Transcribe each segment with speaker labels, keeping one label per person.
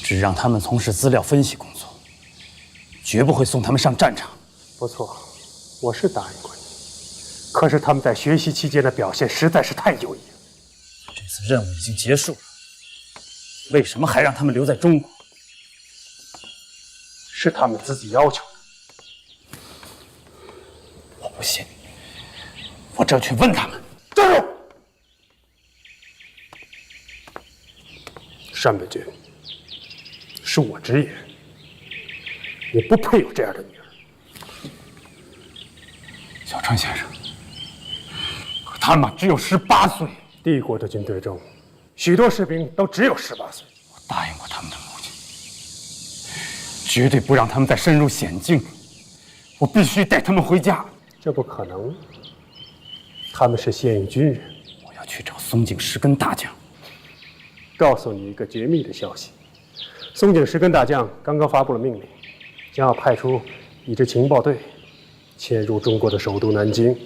Speaker 1: 只让他们从事资料分析工作，绝不会送他们上战场。
Speaker 2: 不错，我是答应过你，可是他们在学习期间的表现实在是太优异了。
Speaker 1: 这次任务已经结束了，为什么还让他们留在中国？
Speaker 2: 是他们自己要求的。
Speaker 1: 我不信，我这去问他们。
Speaker 2: 站住！单北军，恕我直言，你不配有这样的女儿。
Speaker 1: 小川先生，可他们只有18岁。
Speaker 2: 帝国的军队中，许多士兵都只有18岁。
Speaker 1: 我答应过他们的母亲，绝对不让他们再深入险境。我必须带他们回家。
Speaker 2: 这不可能，他们是现役军人。
Speaker 1: 我要去找松井石根大将。
Speaker 2: 告诉你一个绝密的消息：松井石根大将刚刚发布了命令，将要派出一支情报队潜入中国的首都南京。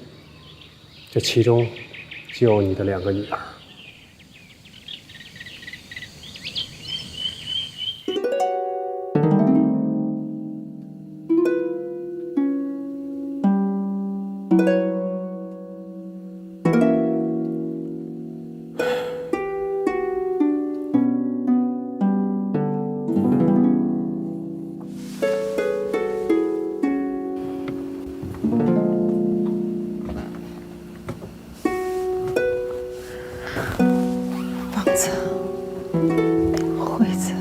Speaker 2: 这其中就有你的2个女儿。
Speaker 3: 惠子，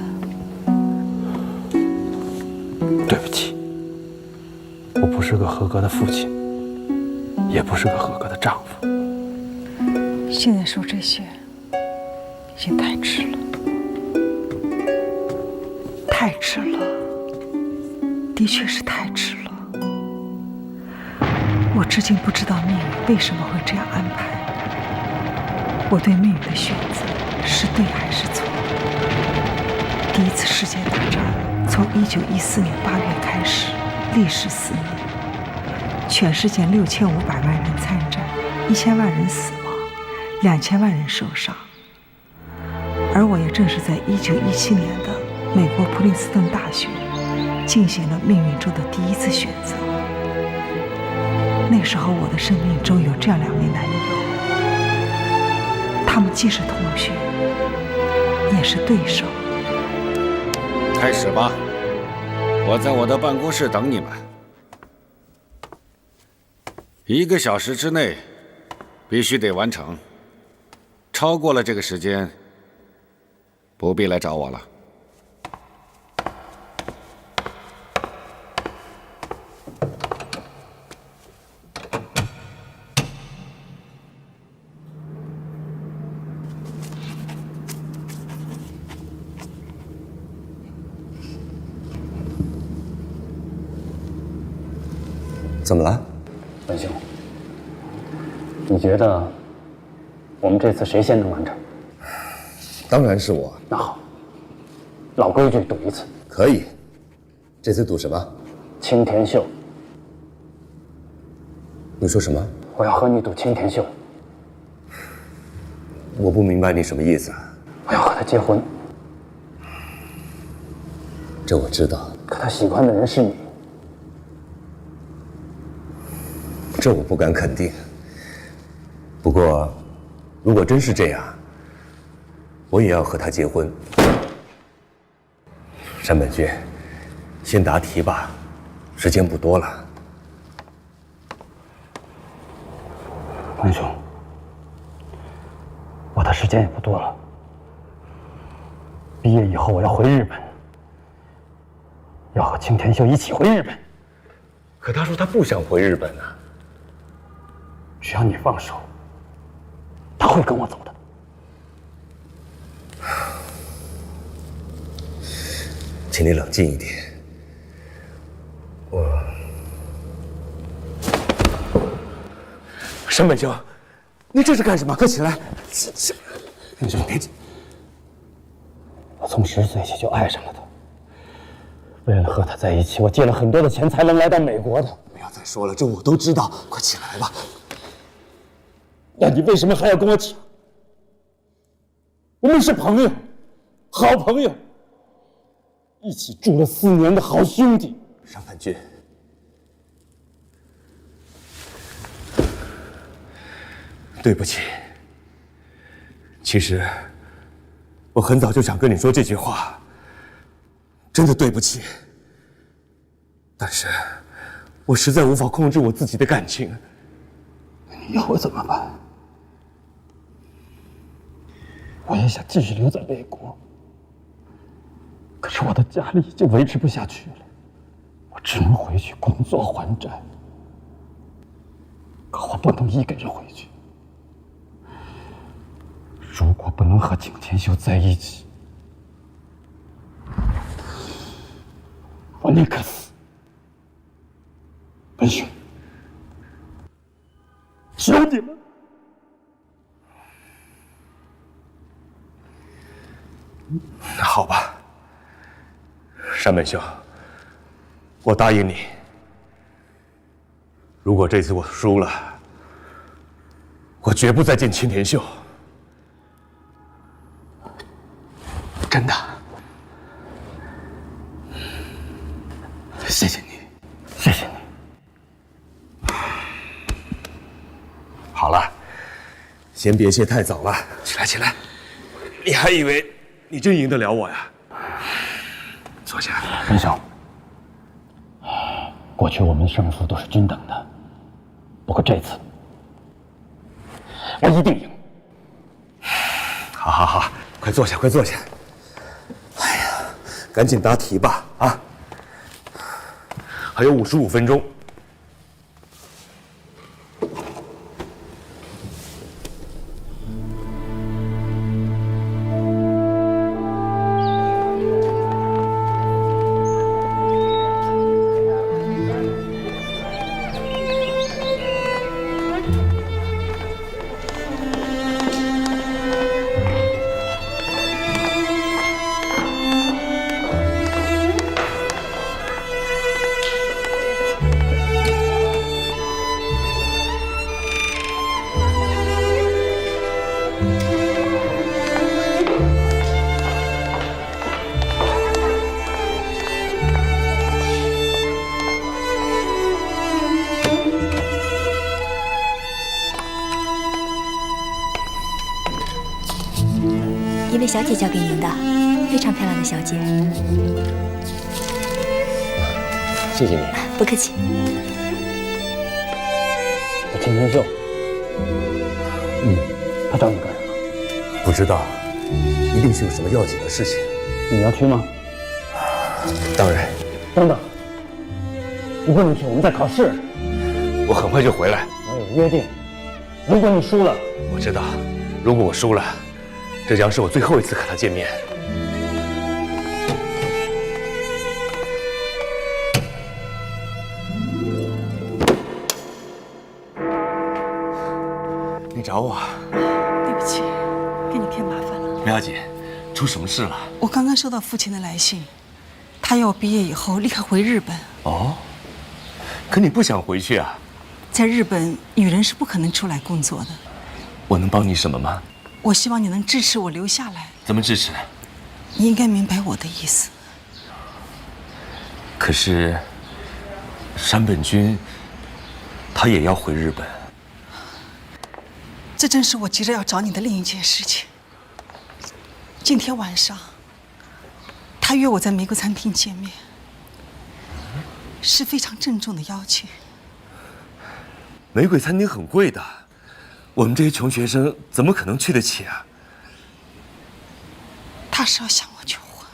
Speaker 2: 对不起，我不是个合格的父亲，也不是个合格的丈夫。
Speaker 3: 现在说这些已经太迟了，太迟了，的确是太迟了。我至今不知道命运为什么会这样安排。我对命运的选择是对还是错？第一次世界大战从1914年8月开始，历时4年，全世界6500万人参战，1000万人死亡，2000万人受伤。而我也正是在1917年的美国普林斯顿大学进行了命运中的第一次选择。那时候我的生命中有这样2位男友，他们既是同学，也是对手。
Speaker 4: 开始吧，我在我的办公室等你们。1个小时之内必须得完成，超过了这个时间，不必来找我了。
Speaker 5: 怎么了，
Speaker 1: 文兄？你觉得我们这次谁先能完成？
Speaker 5: 当然是我。
Speaker 1: 那好，老规矩，赌一次。
Speaker 5: 可以。这次赌什么？
Speaker 1: 青田秀。
Speaker 5: 你说什么？
Speaker 1: 我要和你赌青田秀。
Speaker 5: 我不明白你什么意思。
Speaker 1: 我要和他结婚。
Speaker 5: 这我知道。
Speaker 1: 可他喜欢的人是你。
Speaker 5: 这我不敢肯定。不过，如果真是这样，我也要和他结婚。山本君，先答题吧，时间不多了。
Speaker 1: 文兄，我的时间也不多了。毕业以后我要回日本，要和青田秀一起回日本。
Speaker 5: 可他说他不想回日本啊。
Speaker 1: 只要你放手，他会跟我走的。
Speaker 5: 请你冷静一点。
Speaker 2: 山本兄，你这是干什么？快起来！
Speaker 1: 文兄，我从10岁起就爱上了他。为了和他在一起，我借了很多的钱才能来到美国的。
Speaker 5: 不要再说了，这我都知道。快起来吧。
Speaker 1: 那你为什么还要跟我抢？我们是朋友，好朋友。一起住了4年的好兄弟。
Speaker 5: 商凡君，对不起。其实，我很早就想跟你说这句话，真的对不起。但是，我实在无法控制我自己的感情。
Speaker 1: 你要我怎么办？我也想继续留在美国，可是我的家里已经维持不下去了，我只能回去工作还债。可我不能一个人回去。如果不能和景天秀在一起，我宁可死。文兄，求你了。
Speaker 5: 那好吧，山本兄，我答应你，如果这次我输了，我绝不再见青田秀。
Speaker 1: 真的，谢谢你，谢谢你。
Speaker 5: 好了，先别谢太早了，起来起来。你还以为你真赢得了我呀？坐下。
Speaker 1: 文兄，过去我们胜负都是均等的，不过这次我一定赢。
Speaker 5: 好好好，快坐下，快坐下。哎呀，赶紧答题吧啊！还有55分钟。
Speaker 6: 一位小姐交给您的，非常漂亮的小姐。
Speaker 5: 谢谢你。
Speaker 6: 不客气。
Speaker 1: 青天秀，他找你干什么？
Speaker 5: 不知道，一定是有什么要紧的事情。
Speaker 1: 你要去吗？
Speaker 5: 当然。
Speaker 1: 等等，你不能去，我们在考试。
Speaker 5: 我很快就回来。
Speaker 1: 我有约定，如果你输了，
Speaker 5: 我知道，如果我输了，这将是我最后一次和他见面。你找我？
Speaker 3: 对不起，给你添麻烦了。
Speaker 5: 苗姐，出什么事了？
Speaker 3: 我刚刚收到父亲的来信，他要我毕业以后立刻回日本。
Speaker 5: 哦，可你不想回去啊？
Speaker 3: 在日本，女人是不可能出来工作的。
Speaker 5: 我能帮你什么吗？
Speaker 3: 我希望你能支持我留下来。
Speaker 5: 怎么支持？
Speaker 3: 你应该明白我的意思。
Speaker 5: 可是，山本君，他也要回日本。
Speaker 3: 这正是我急着要找你的另一件事情。今天晚上，他约我在玫瑰餐厅见面，是非常郑重的邀请。
Speaker 5: 玫瑰餐厅很贵的，我们这些穷学生怎么可能去得起啊？
Speaker 3: 他是要向我求婚。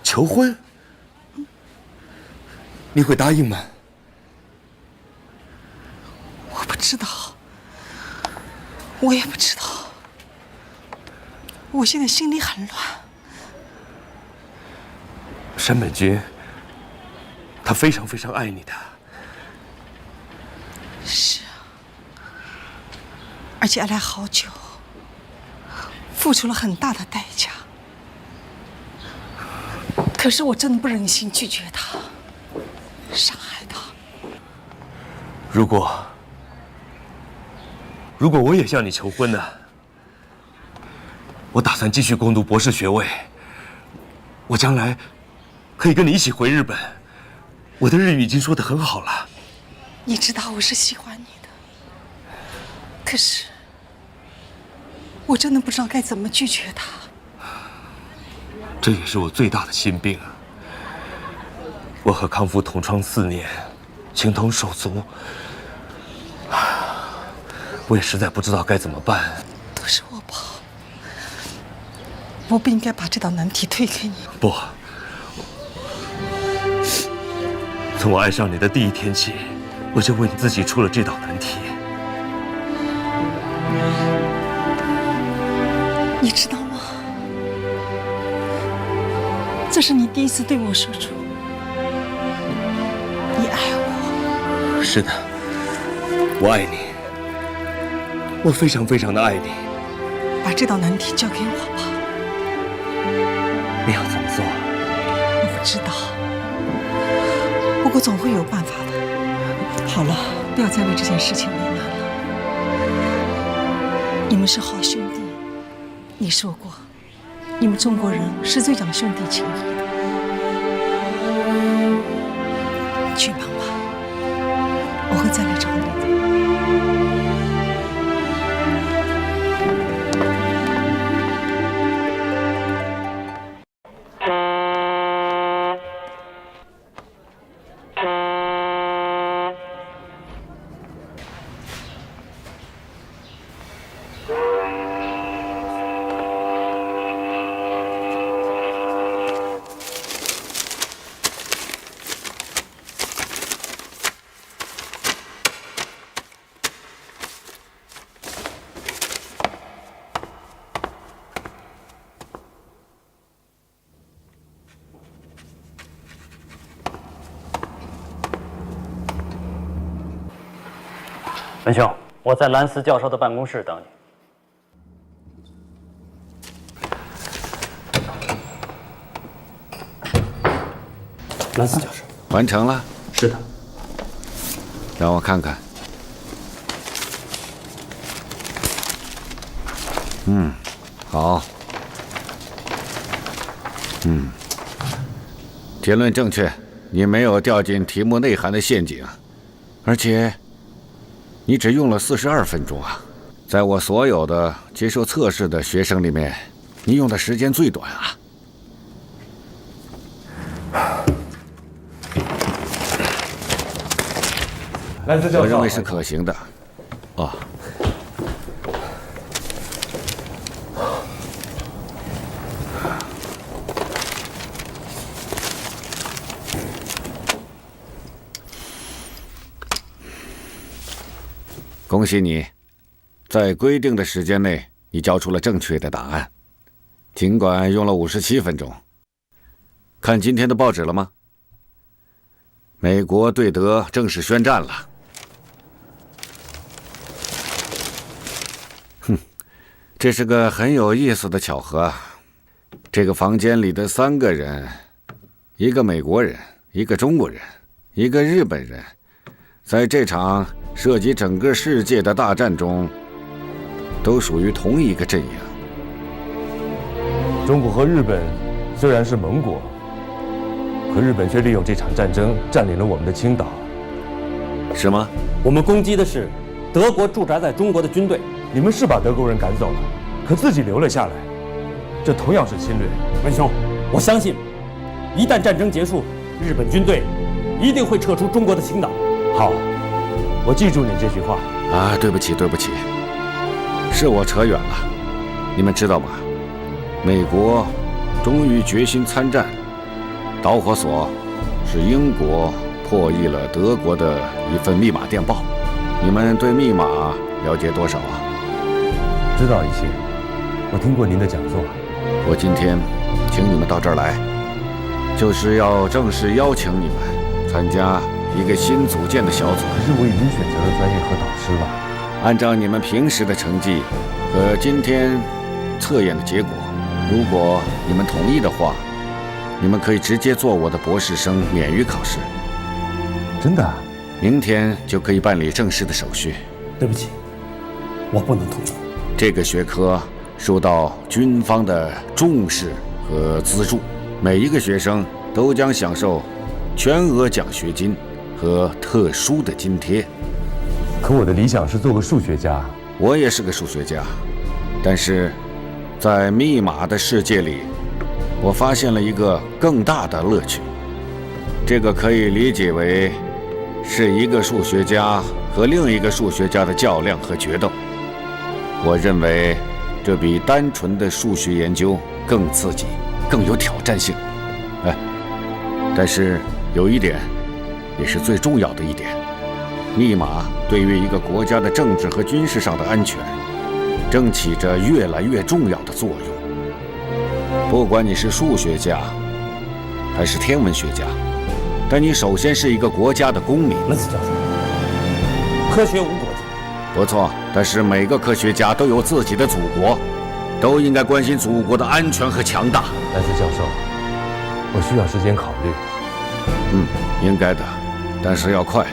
Speaker 5: 求婚？你会答应吗？
Speaker 3: 我不知道，我也不知道，我现在心里很乱。
Speaker 5: 山本君，他非常非常爱你的。
Speaker 3: 是啊，而且爱来好久，付出了很大的代价。可是我真的不忍心拒绝他，伤害他。
Speaker 5: 如果我也向你求婚呢？我打算继续攻读博士学位，我将来可以跟你一起回日本。我的日语已经说得很好了。
Speaker 3: 你知道我是喜欢你的，可是我真的不知道该怎么拒绝他。
Speaker 5: 这也是我最大的心病啊！我和康夫同窗4年，情同手足，我也实在不知道该怎么办。
Speaker 3: 都是我不好，我不应该把这道难题推给你。
Speaker 5: 不，从我爱上你的第一天起，我就为你自己出了这道难题。
Speaker 3: 你知道吗？这是你第一次对我说出你爱我。
Speaker 5: 是的，我爱你，我非常非常的爱你。
Speaker 3: 把这道难题交给我吧。
Speaker 5: 你要怎么做？
Speaker 3: 我不知道，不过总会有办法的。好了，不要再为这件事情为难了。你们是好兄弟，你说过，你们中国人是最讲兄弟情谊的。去忙吧，我会再来找你的。
Speaker 7: 文兄，我在兰斯教授的办公室等你。兰斯教授，
Speaker 4: 完成了？
Speaker 7: 是的。
Speaker 4: 让我看看。好。结论正确，你没有掉进题目内涵的陷阱，而且你只用了42分钟啊！在我所有的接受测试的学生里面，你用的时间最短啊！
Speaker 5: 兰斯教授，
Speaker 4: 我认为是可行的。哦。恭喜你，在规定的时间内，你交出了正确的答案，尽管用了57分钟。看今天的报纸了吗？美国对德正式宣战了。这是个很有意思的巧合。这个房间里的3个人，一个美国人，一个中国人，一个日本人，在这场涉及整个世界的大战中，都属于同一个阵营。
Speaker 5: 中国和日本虽然是盟国，可日本却利用这场战争占领了我们的青岛。
Speaker 4: 是吗？
Speaker 7: 我们攻击的是德国驻扎在中国的军队。
Speaker 5: 你们是把德国人赶走了，可自己留了下来，这同样是侵略。
Speaker 7: 文兄，我相信，一旦战争结束，日本军队一定会撤出中国的青岛。
Speaker 5: 好，我记住你这句话。
Speaker 4: 啊，对不起，对不起，是我扯远了。你们知道吗？美国终于决心参战，导火索是英国破译了德国的一份密码电报。你们对密码了解多少啊？
Speaker 5: 知道一些，我听过您的讲座。
Speaker 4: 我今天请你们到这儿来，就是要正式邀请你们参加一个新组建的小组。
Speaker 5: 可是我已经选择了专业和导师了。
Speaker 4: 按照你们平时的成绩和今天测验的结果，如果你们同意的话，你们可以直接做我的博士生，免于考试。
Speaker 5: 真的啊？
Speaker 4: 明天就可以办理正式的手续。
Speaker 7: 对不起，我不能同意。这
Speaker 4: 个学科受到军方的重视和资助，每一个学生都将享受全额奖学金和特殊的津贴。
Speaker 5: 可我的理想是做个数学家。
Speaker 4: 我也是个数学家，但是在密码的世界里，我发现了一个更大的乐趣。这个可以理解为是一个数学家和另一个数学家的较量和决斗。我认为这比单纯的数学研究更刺激，更有挑战性。但是有一点，也是最重要的一点，密码对于一个国家的政治和军事上的安全，正起着越来越重要的作用。不管你是数学家，还是天文学家，但你首先是一个国家的公民。
Speaker 7: 冷死教授，科学无国界。
Speaker 4: 不错，但是每个科学家都有自己的祖国，都应该关心祖国的安全和强大。
Speaker 5: 莱斯教授，我需要时间考虑。
Speaker 4: 应该的，但是要快。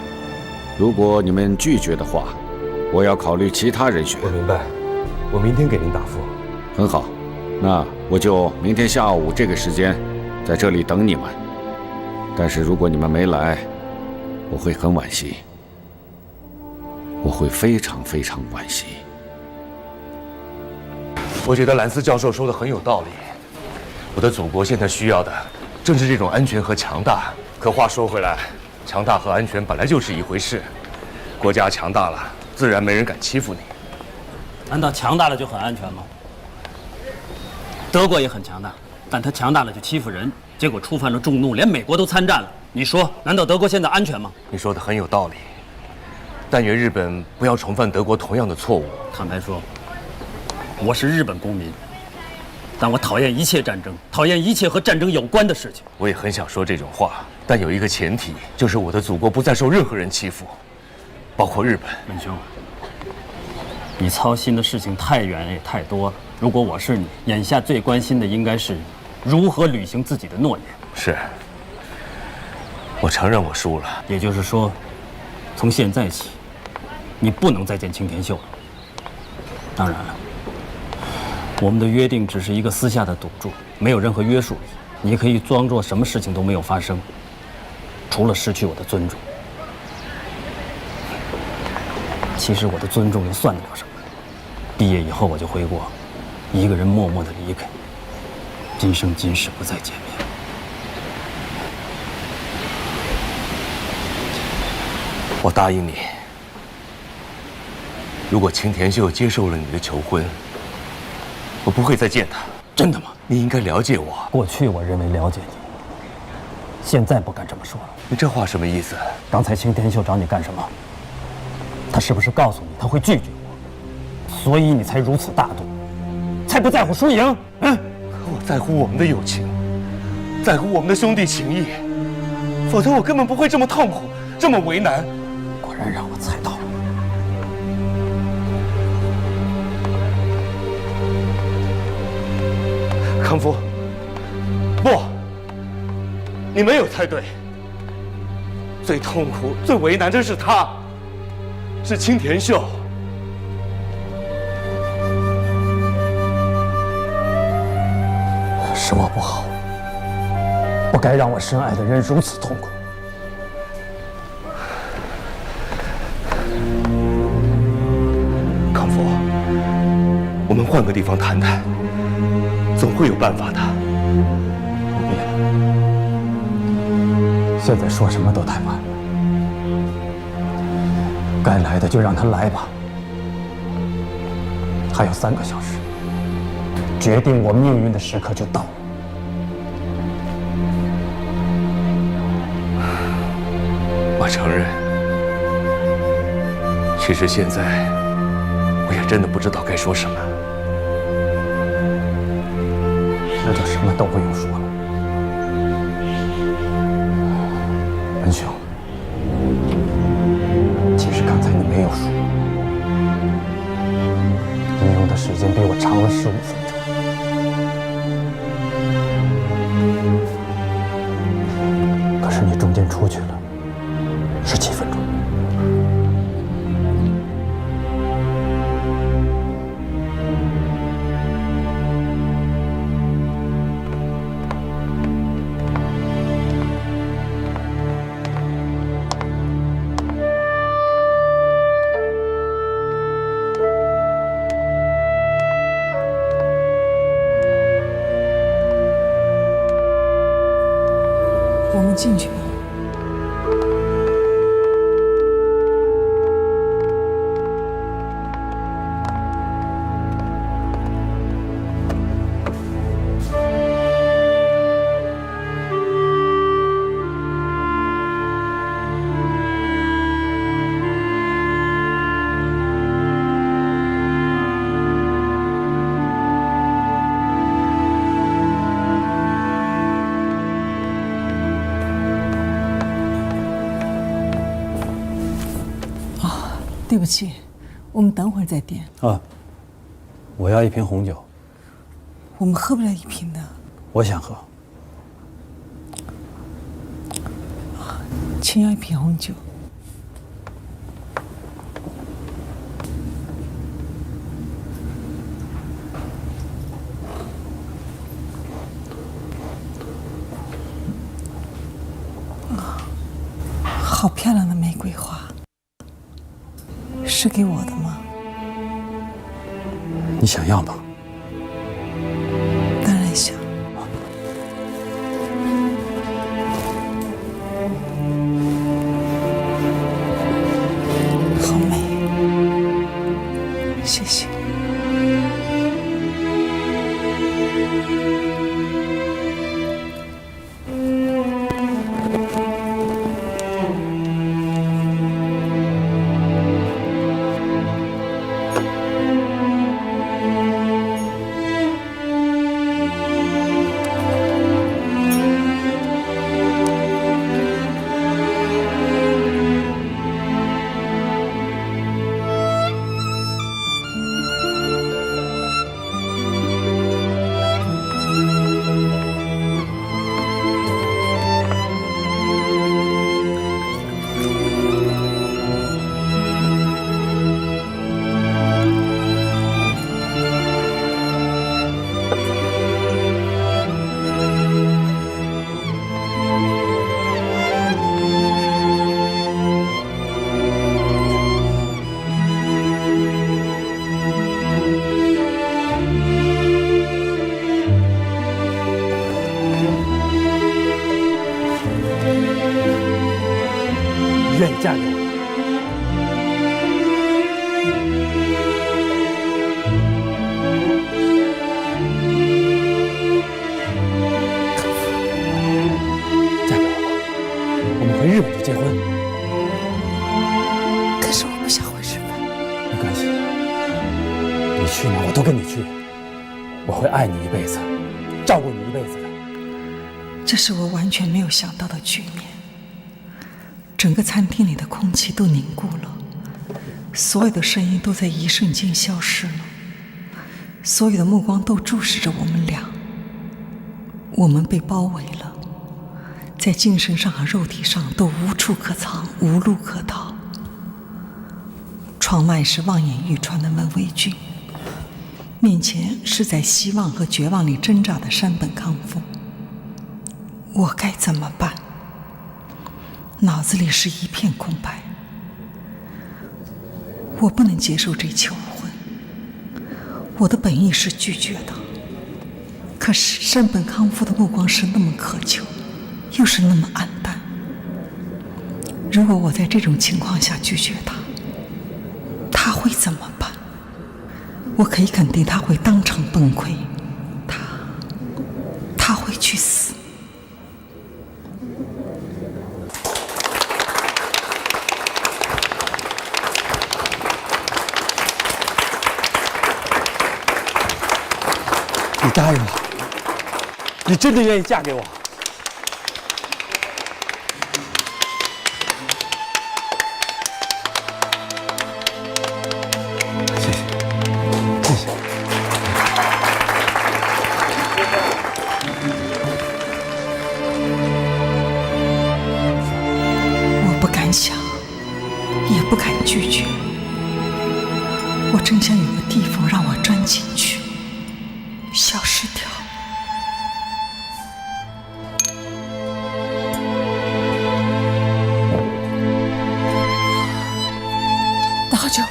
Speaker 4: 如果你们拒绝的话，我要考虑其他人选。
Speaker 5: 我明白，我明天给您答复。
Speaker 4: 很好，那我就明天下午这个时间在这里等你们。但是如果你们没来，我会很惋惜，我会非常非常惋惜。
Speaker 5: 我觉得兰斯教授说的很有道理。我的祖国现在需要的正是这种安全和强大。可话说回来，强大和安全本来就是一回事。国家强大了，自然没人敢欺负你。
Speaker 7: 难道强大了就很安全吗？德国也很强大，但他强大了就欺负人，结果触犯了众怒，连美国都参战了。你说，难道德国现在安全吗？
Speaker 5: 你说的很有道理，但愿日本不要重犯德国同样的错误。
Speaker 7: 坦白说，我是日本公民，但我讨厌一切战争，讨厌一切和战争有关的事情。
Speaker 5: 我也很想说这种话，但有一个前提，就是我的祖国不再受任何人欺负，包括日本。
Speaker 7: 文兄，你操心的事情太远也太多了。如果我是你，眼下最关心的应该是如何履行自己的诺言。
Speaker 5: 是，我承认我输了。
Speaker 7: 也就是说，从现在起，你不能再见青田秀了。当然了，我们的约定只是一个私下的赌注，没有任何约束力。你可以装作什么事情都没有发生，除了失去我的尊重。其实我的尊重又算得了什么？毕业以后我就回国，一个人默默地离开，今生今世不再见面。
Speaker 5: 我答应你，如果青田秀接受了你的求婚，我不会再见他。
Speaker 7: 真的吗？
Speaker 5: 你应该了解我。
Speaker 7: 过去我认为了解你，现在不敢这么说了。
Speaker 5: 你这话什么意思？
Speaker 7: 刚才青田秀找你干什么？他是不是告诉你他会拒绝我，所以你才如此大度，才不在乎输赢？
Speaker 5: 我在乎我们的友情，在乎我们的兄弟情谊，否则我根本不会这么痛苦，这么为难。
Speaker 7: 果然让我猜到了。
Speaker 5: 康夫，不，你没有猜对。最痛苦、最为难的是他，是青田秀。
Speaker 7: 是我不好，不该让我深爱的人如此痛苦。
Speaker 5: 康夫，我们换个地方谈谈，总会有办法的。
Speaker 7: 不必了，现在说什么都太晚了。该来的就让他来吧。还有3个小时，决定我命运的时刻就到了。
Speaker 5: 我承认，其实现在我也真的不知道该说什么。
Speaker 7: 那就什么都不用说了。文兄，其实刚才你没有输，你用的时间比我长了15分钟。可是你中间出去了17分钟。
Speaker 3: 我们进去吧。对不起，我们等会儿再点。
Speaker 7: 啊，我要1瓶红酒。
Speaker 3: 我们喝不了1瓶的。
Speaker 7: 我想喝。
Speaker 3: 请要1瓶红酒。好漂亮的玫瑰花。是给我的吗？
Speaker 7: 你想要吗？
Speaker 3: 当然想。好美，谢谢。
Speaker 2: 愿意嫁给我？
Speaker 1: 嫁给我吧，我们回日本就结婚。
Speaker 3: 可是我不想回日本。
Speaker 1: 没关系，你去哪我都跟你去，我会爱你一辈子，照顾你一辈子的。
Speaker 3: 这是我完全没有想到的局面。整个餐厅里的空气都凝固了，所有的声音都在一瞬间消失了，所有的目光都注视着我们俩。我们被包围了，在精神上和肉体上都无处可藏，无路可逃。窗外是望眼欲穿的文维郡，面前是在希望和绝望里挣扎的山本康夫。我该怎么办？脑子里是一片空白。我不能接受这求婚，我的本意是拒绝的。可是山本康夫的目光是那么渴求，又是那么黯淡。如果我在这种情况下拒绝他，他会怎么办？我可以肯定他会当场崩溃，他会去死。
Speaker 1: 你答应了，你真的愿意嫁给我？谢谢，谢谢。
Speaker 3: 我不敢想，也不敢拒绝。我真想有个地方让我钻进去，消失掉。倒酒。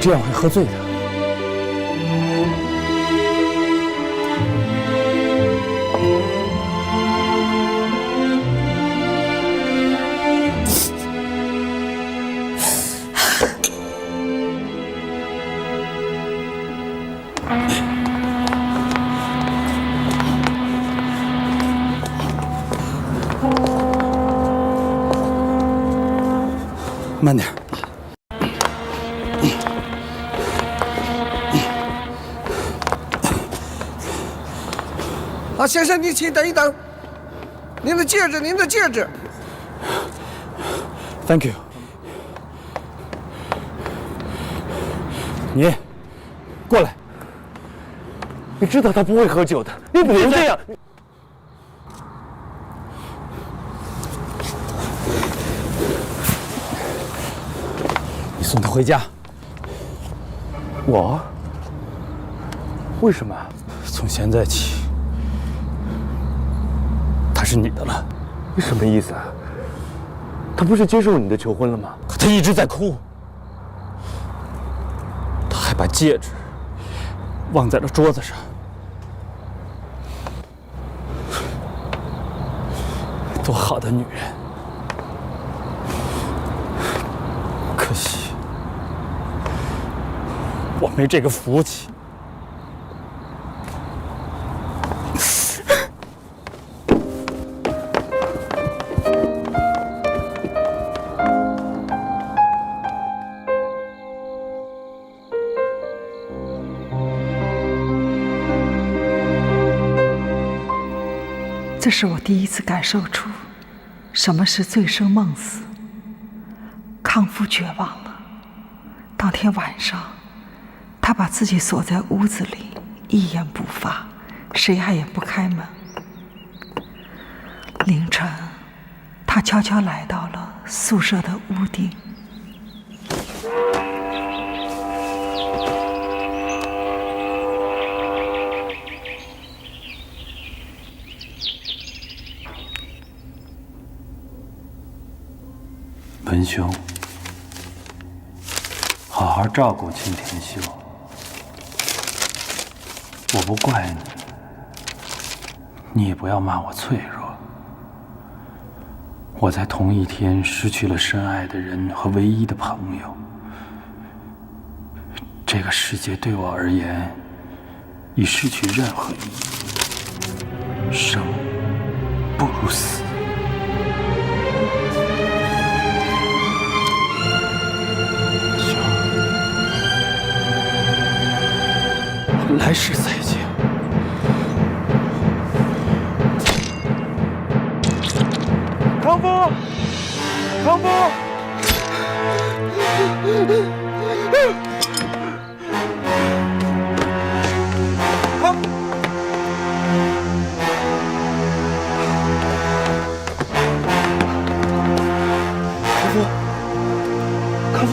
Speaker 1: 这样会喝醉的。慢点。
Speaker 8: 啊，先生，您请等一等，您的戒指，您的戒指。
Speaker 1: Thank you。你过来，你知道他不会喝酒的，你不能这样。你送他回家。我？为什么？从现在起，他是你的了。
Speaker 5: 你什么意思啊？他不是接受你的求婚了吗？
Speaker 1: 可他一直在哭，他还把戒指忘在了桌子上。多好的女人，可惜我没这个福气。
Speaker 3: 这是我第一次感受出什么是醉生梦死。康夫绝望了。当天晚上，他把自己锁在屋子里，一言不发，谁也不开门。凌晨，他悄悄来到了宿舍的屋顶。
Speaker 9: 文兄，好好照顾青田秀。我不怪你，你也不要骂我脆弱。我在同一天失去了深爱的人和唯一的朋友。这个世界对我而言，已失去任何意义。生不如死。
Speaker 1: 来世再见。
Speaker 5: 康夫，康夫，康夫，康夫。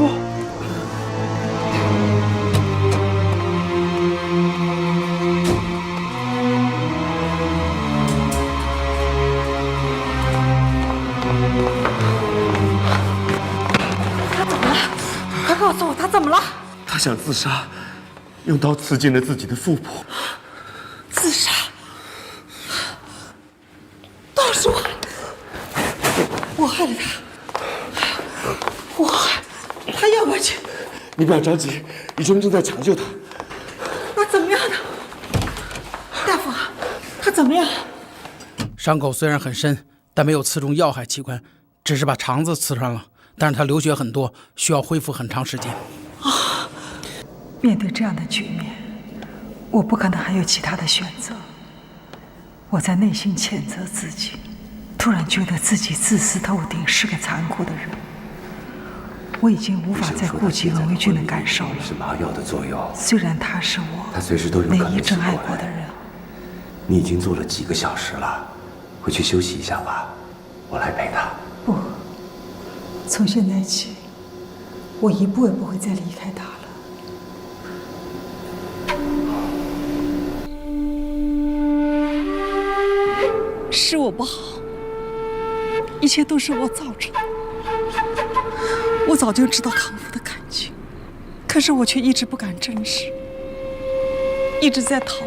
Speaker 3: 告诉我他怎么了？
Speaker 5: 他想自杀，用刀刺进了自己的腹部。
Speaker 3: 自杀？都是我害了他，我害他要过去。
Speaker 5: 你不要着急，医生正在抢救他。
Speaker 3: 那怎么样呢？大夫，他怎么样？
Speaker 10: 伤口虽然很深，但没有刺中要害器官，只是把肠子刺穿了。但是他流血很多，需要恢复很长时间。
Speaker 3: 啊！面对这样的局面，我不可能还有其他的选择。我在内心谴责自己，突然觉得自己自私透顶，是个残酷的人。我已经无法再顾及文维俊的感受了。
Speaker 5: 是麻药的作用。
Speaker 3: 虽然他是我
Speaker 5: 随时都有可能
Speaker 3: 唯一真爱过的人。
Speaker 5: 你已经做了几个小时了，回去休息一下吧，我来陪他。
Speaker 3: 不。从现在起，我一步也不会再离开他了。是我不好，一切都是我造成的。我早就知道康复的感情，可可是我却一直不敢正视，一直在逃避。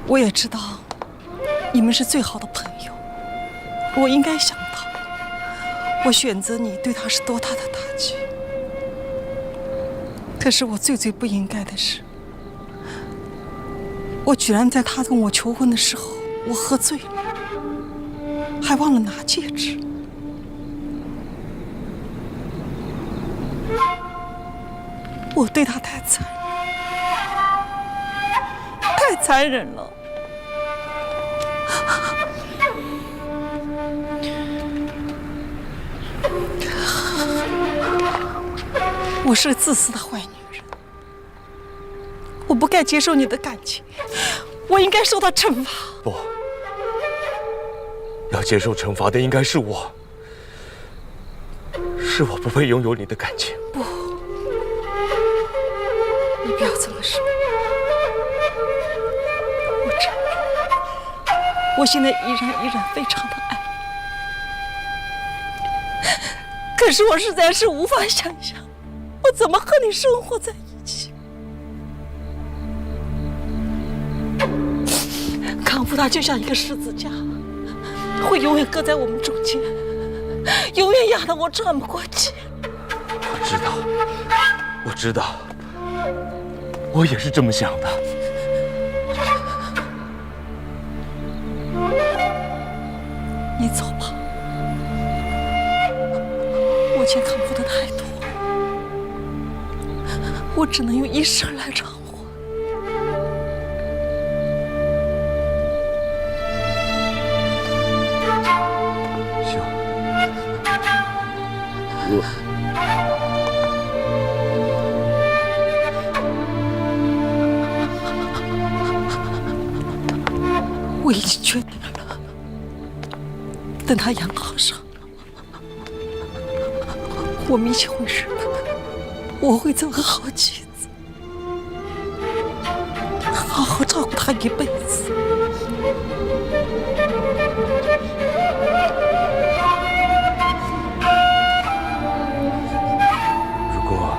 Speaker 3: 我也知道你们是最好的朋友，我应该想到我选择你对他是多大的打击。可是我最不应该的是，我居然在他跟我求婚的时候，我喝醉了，还忘了拿戒指。我对他太残忍了。我是个自私的坏女人，我不该接受你的感情，我应该受到惩罚。
Speaker 5: 不，要接受惩罚的应该是我，是我不配拥有你的感情。
Speaker 3: 不，你不要这么说。我承认，我现在依然非常的爱你，可是我实在是无法想象，我怎么和你生活在一起。康复它就像一个十字架，会永远搁在我们中间，永远压得我喘不过气。
Speaker 5: 我知道，我也是这么想的。
Speaker 3: 你走吧，我欠康复的太多，我只能用一生来偿还。
Speaker 5: 行，
Speaker 3: 我已经决定了，等他养好伤，我们一起回日本，我会做个好妻子，好好照顾他一辈子。
Speaker 5: 如果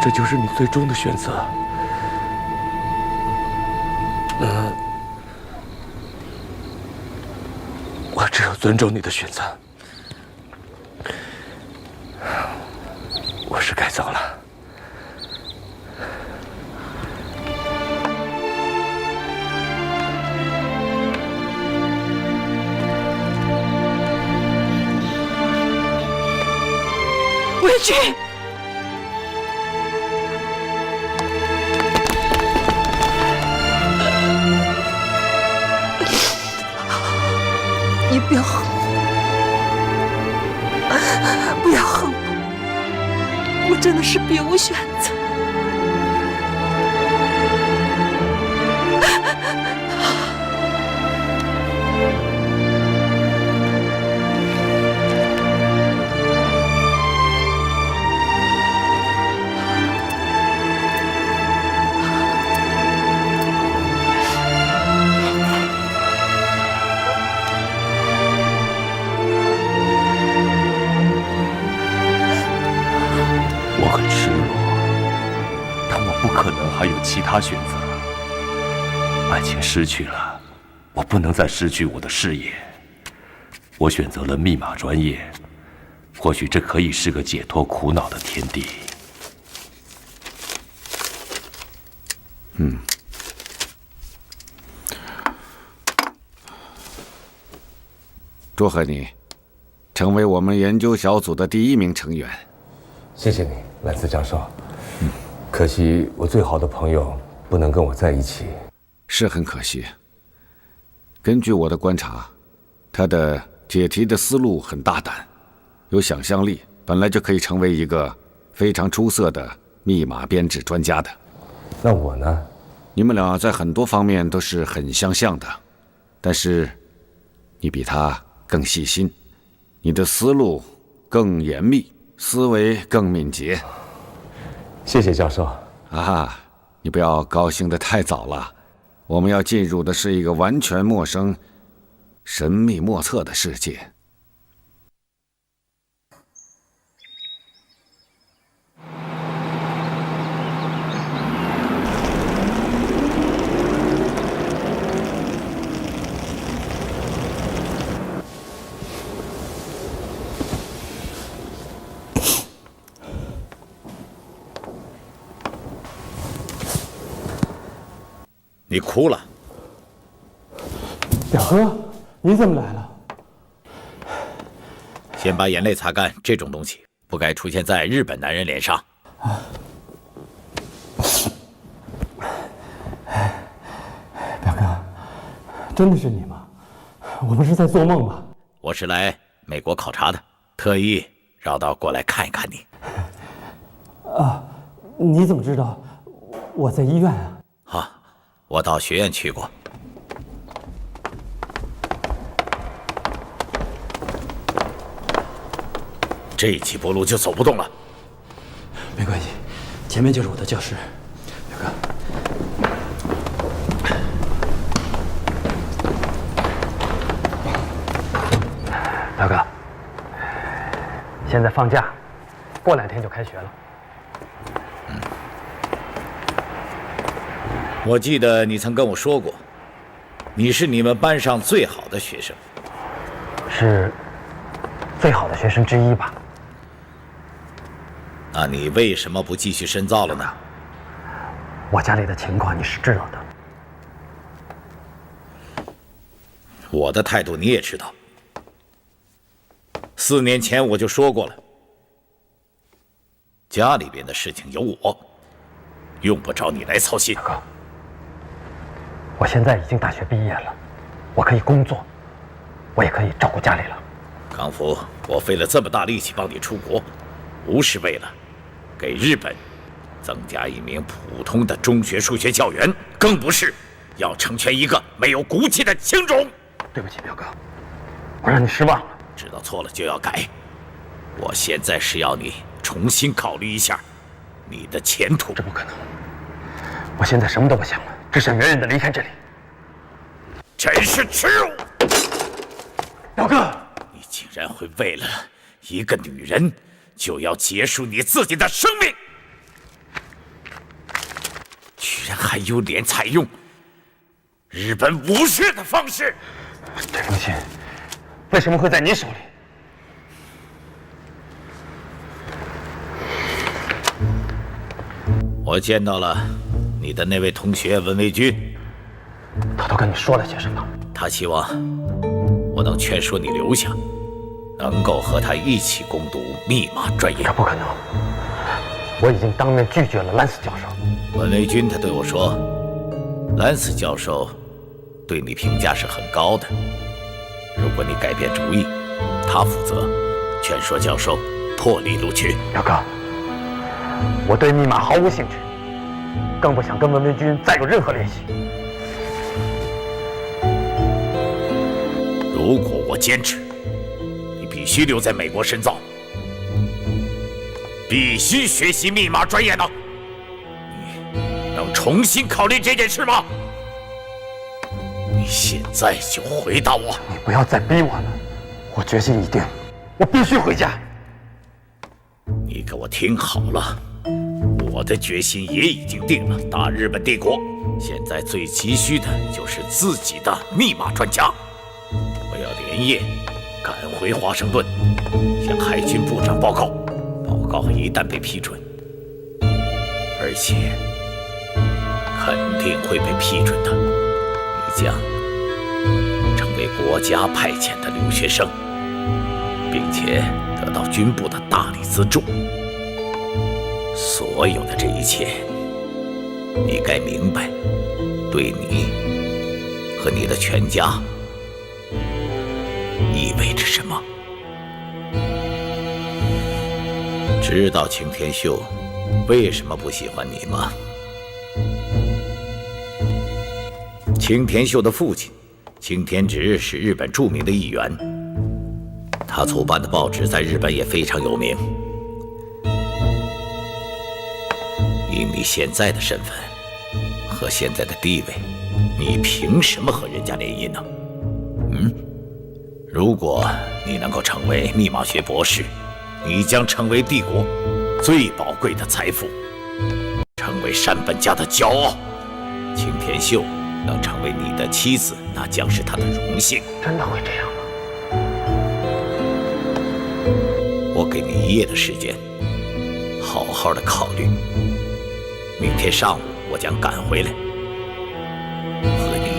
Speaker 5: 这就是你最终的选择，我只有尊重你的选择。我是该走了。
Speaker 3: 委屈。你不要恨我，不要恨我，我真的是别无选择。
Speaker 5: 还有其他选择。爱情失去了，我不能再失去我的事业。我选择了密码专业，或许这可以是个解脱苦恼的天地。
Speaker 4: 祝贺你，成为我们研究小组的第1名成员。
Speaker 5: 谢谢你，兰斯教授。可惜我最好的朋友不能跟我在一起。
Speaker 4: 是很可惜。根据我的观察，他的解题的思路很大胆，有想象力，本来就可以成为一个非常出色的密码编制专家的。
Speaker 5: 那我呢？
Speaker 4: 你们俩在很多方面都是很相像的，但是你比他更细心，你的思路更严密，思维更敏捷。
Speaker 5: 谢谢教授。
Speaker 4: 啊，你不要高兴得太早了，我们要进入的是一个完全陌生、神秘莫测的世界。你哭了？
Speaker 1: 表哥，你怎么来了？
Speaker 4: 先把眼泪擦干，这种东西不该出现在日本男人脸上。
Speaker 1: 表哥，真的是你吗？我不是在做梦吧？
Speaker 4: 我是来美国考察的，特意绕道过来看一看你。
Speaker 1: 啊，你怎么知道我在医院啊？
Speaker 4: 啊，我到学院去过。这几步路就走不动了。
Speaker 9: 没关系，前面就是我的教室，表哥。
Speaker 1: 表哥，现在放假，过2天就开学了。
Speaker 4: 我记得你曾跟我说过，你是你们班上最好的学生。
Speaker 1: 是最好的学生之一吧？
Speaker 4: 那你为什么不继续深造了呢？
Speaker 1: 我家里的情况你是知道的。
Speaker 4: 我的态度你也知道。4年前我就说过了，家里边的事情有我，用不着你来操心。
Speaker 1: 哥，我现在已经大学毕业了，我可以工作，我也可以照顾家里了。
Speaker 4: 康福，我费了这么大力气帮你出国，不是为了给日本增加一名普通的中学数学教员，更不是要成全一个没有骨气的青种。
Speaker 1: 对不起，表哥，我让你失望了。
Speaker 4: 知道错了就要改。我现在是要你重新考虑一下你的前途。
Speaker 1: 这不可能，我现在什么都不想了，只想远远的离开这里。
Speaker 4: 真是耻辱！
Speaker 1: 表哥，
Speaker 4: 你竟然会为了一个女人就要结束你自己的生命，居然还有脸采用日本武士的方式！
Speaker 1: 这封信为什么会在你手里？
Speaker 4: 我见到了你的那位同学文卫军，
Speaker 1: 他都跟你说了些什么？
Speaker 4: 他希望我能劝说你留下，能够和他一起攻读密码专业。
Speaker 1: 这不可能，我已经当面拒绝了兰斯教授。
Speaker 4: 文卫军他对我说，兰斯教授对你评价是很高的，如果你改变主意，他负责劝说教授破例录取。
Speaker 1: 表哥，我对密码毫无兴趣，更不想跟文卫军再有任何联系。
Speaker 4: 如果我坚持，你必须留在美国深造，必须学习密码专业呢。你能重新考虑这件事吗？你现在就回答我！
Speaker 1: 你不要再逼我了，我决心已定，我必须回家。
Speaker 4: 你给我听好了，我的决心也已经定了，大日本帝国现在最急需的就是自己的密码专家。我要连夜赶回华盛顿，向海军部长报告。报告一旦被批准，而且肯定会被批准的，你将成为国家派遣的留学生，并且得到军部的大力资助。所有的这一切，你该明白，对你和你的全家意味着什么。知道青田秀为什么不喜欢你吗？青田秀的父亲青田直是日本著名的议员，他出版的报纸在日本也非常有名。以你现在的身份和现在的地位，你凭什么和人家联姻呢？如果你能够成为密码学博士，你将成为帝国最宝贵的财富，成为山本家的骄傲。青田秀能成为你的妻子，那将是他的荣幸。
Speaker 1: 真的会这样吗？
Speaker 4: 我给你1夜的时间，好好的考虑。明天上午我将赶回来，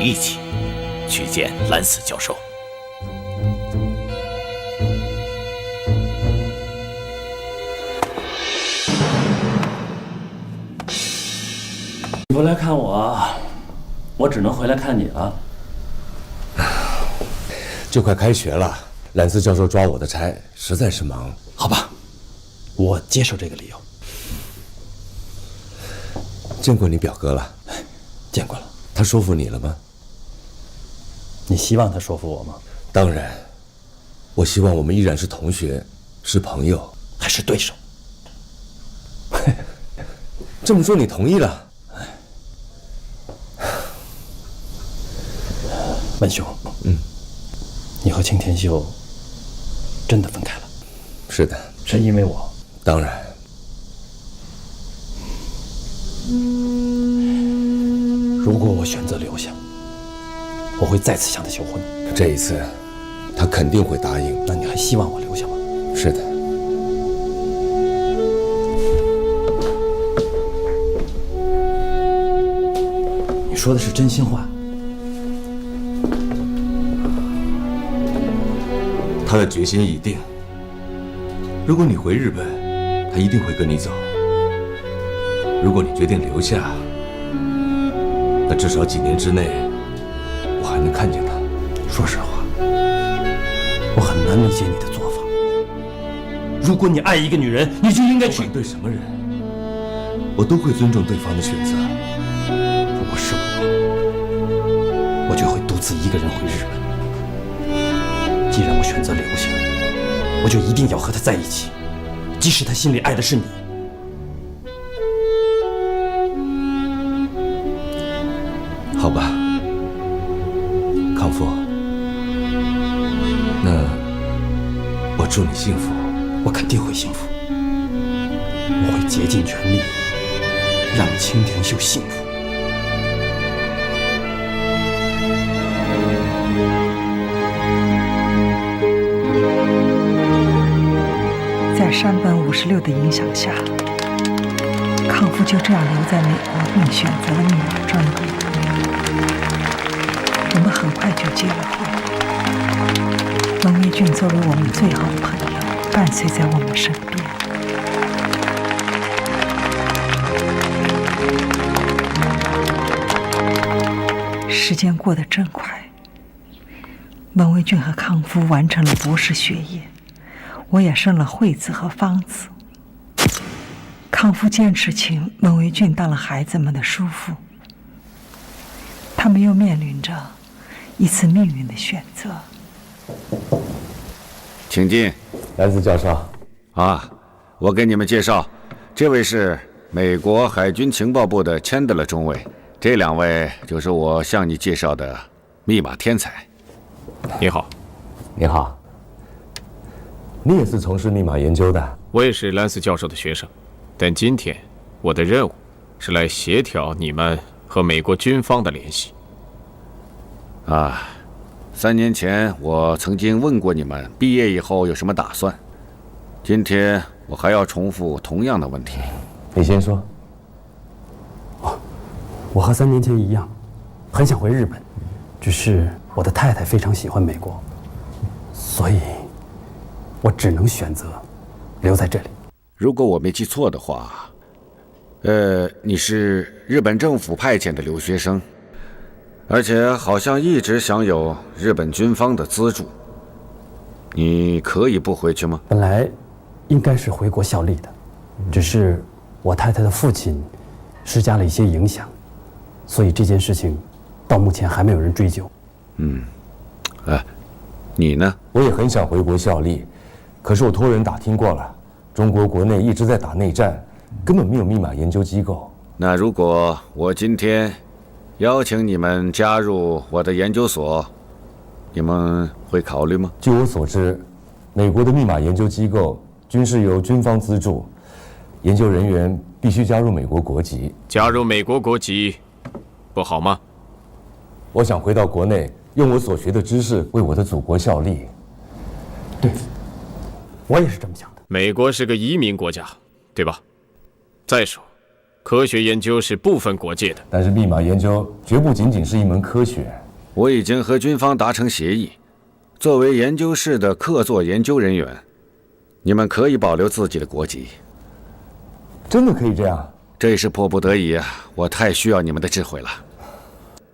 Speaker 11: 一起去见兰斯教授。
Speaker 7: 你不来看我，我只能回来看你了。
Speaker 5: 就快开学了，兰斯教授抓我的差，实在是忙。
Speaker 7: 好吧，我接受这个理由。
Speaker 5: 见过你表哥了？
Speaker 7: 见过了。
Speaker 5: 他说服你了吗？
Speaker 7: 你希望他说服我吗？
Speaker 5: 当然，我希望我们依然是同学，是朋友，
Speaker 7: 还是对手。
Speaker 5: 这么说你同意了？
Speaker 7: 文兄，你和青田秀真的分开了？
Speaker 5: 是的。
Speaker 7: 是因为我？
Speaker 5: 当然。
Speaker 7: 如果我选择留下，我会再次向他求婚。
Speaker 5: 这一次，他肯定会答应。
Speaker 7: 那你还希望我留下吗？
Speaker 5: 是的。
Speaker 7: 你说的是真心话？
Speaker 5: 他的决心已定。如果你回日本，他一定会跟你走。如果你决定留下，那至少几年之内，我还能看见他。
Speaker 7: 说实话，我很难理解你的做法。如果你爱一个女人，你就应该去。
Speaker 5: 不管对什么人，我都会尊重对方的选择。
Speaker 7: 如果是我就会独自一个人回日本。既然我选择留下，我就一定要和他在一起，即使他心里爱的是你。
Speaker 5: 好吧，康夫，那我祝你幸福。
Speaker 7: 我肯定会幸福，我会竭尽全力让青田秀幸福。
Speaker 3: 在山本56的影响下，康夫就这样留在美国，并选择了密码专业。我们很快就结了婚。文维俊作为我们最好的朋友，伴随在我们身边。时间过得真快，文维俊和康夫完成了博士学业，我也生了惠子和芳子。康夫坚持请文维俊当了孩子们的叔父。他们又面临着一次命运的选择。
Speaker 4: 请进，
Speaker 5: 兰斯教授。
Speaker 4: 啊，我给你们介绍，这位是美国海军情报部的钱德勒中尉，这两位就是我向你介绍的密码天才。
Speaker 12: 你好。
Speaker 5: 你好。你也是从事密码研究的？
Speaker 12: 我也是兰斯教授的学生，但今天我的任务是来协调你们和美国军方的联系。
Speaker 4: 3年前我曾经问过你们毕业以后有什么打算，今天我还要重复同样的问题。
Speaker 5: 你先说。
Speaker 7: 我和3年前一样，很想回日本，只是我的太太非常喜欢美国，所以我只能选择留在这里。
Speaker 4: 如果我没记错的话，你是日本政府派遣的留学生，而且好像一直享有日本军方的资助，你可以不回去吗？
Speaker 7: 本来应该是回国效力的，只是我太太的父亲施加了一些影响，所以这件事情到目前还没有人追究。
Speaker 4: 你呢？
Speaker 5: 我也很想回国效力，可是我托人打听过了，中国国内一直在打内战，根本没有密码研究机构。
Speaker 4: 那如果我今天邀请你们加入我的研究所，你们会考虑吗？
Speaker 5: 据我所知，美国的密码研究机构均是由军方资助，研究人员必须加入美国国籍。
Speaker 12: 加入美国国籍不好吗？
Speaker 5: 我想回到国内，用我所学的知识为我的祖国效力。
Speaker 7: 对，我也是这么想的。
Speaker 12: 美国是个移民国家，对吧？再说，科学研究是不分国界的。
Speaker 5: 但是密码研究绝不仅仅是一门科学。
Speaker 4: 我已经和军方达成协议，作为研究室的客座研究人员，你们可以保留自己的国籍。
Speaker 5: 真的可以这样？
Speaker 4: 这是迫不得已啊！我太需要你们的智慧了。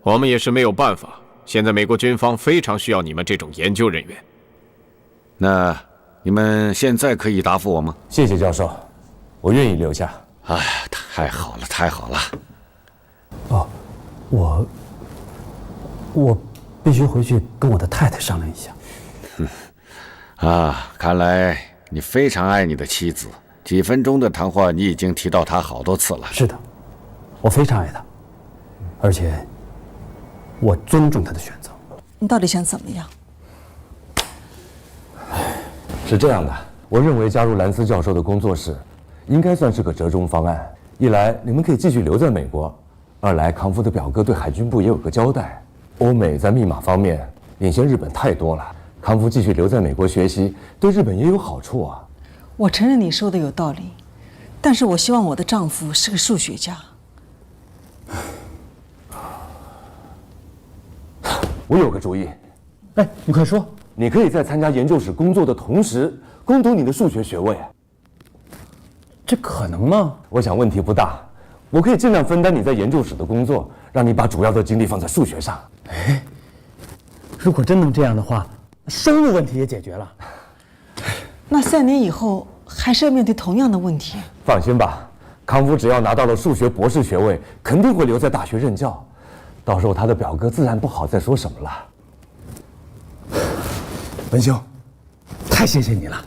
Speaker 12: 我们也是没有办法。现在美国军方非常需要你们这种研究人员。
Speaker 4: 那你们现在可以答复我吗？
Speaker 5: 谢谢教授，我愿意留下。
Speaker 4: 哎，太好了，太好了。
Speaker 9: 哦，我必须回去跟我的太太商量一下。
Speaker 4: 看来你非常爱你的妻子。几分钟的谈话，你已经提到她好多次了。
Speaker 9: 是的，我非常爱她，而且我尊重她的选择。
Speaker 3: 你到底想怎么样？
Speaker 5: 是这样的，我认为加入兰斯教授的工作室，应该算是个折中方案。一来你们可以继续留在美国，二来康夫的表哥对海军部也有个交代。欧美在密码方面领先日本太多了，康夫继续留在美国学习，对日本也有好处啊。
Speaker 3: 我承认你说的有道理，但是我希望我的丈夫是个数学家。
Speaker 5: 我有个主意。
Speaker 9: 哎，你快说。
Speaker 5: 你可以在参加研究室工作的同时，攻读你的数学学位。
Speaker 9: 这可能吗？
Speaker 5: 我想问题不大，我可以尽量分担你在研究室的工作，让你把主要的精力放在数学上。
Speaker 9: 哎，如果真能这样的话，生物问题也解决了。
Speaker 3: 那3年以后还是要面对同样的问题。
Speaker 5: 放心吧，康夫只要拿到了数学博士学位，肯定会留在大学任教。到时候他的表哥自然不好再说什么了。
Speaker 9: 文兄，太谢谢你了。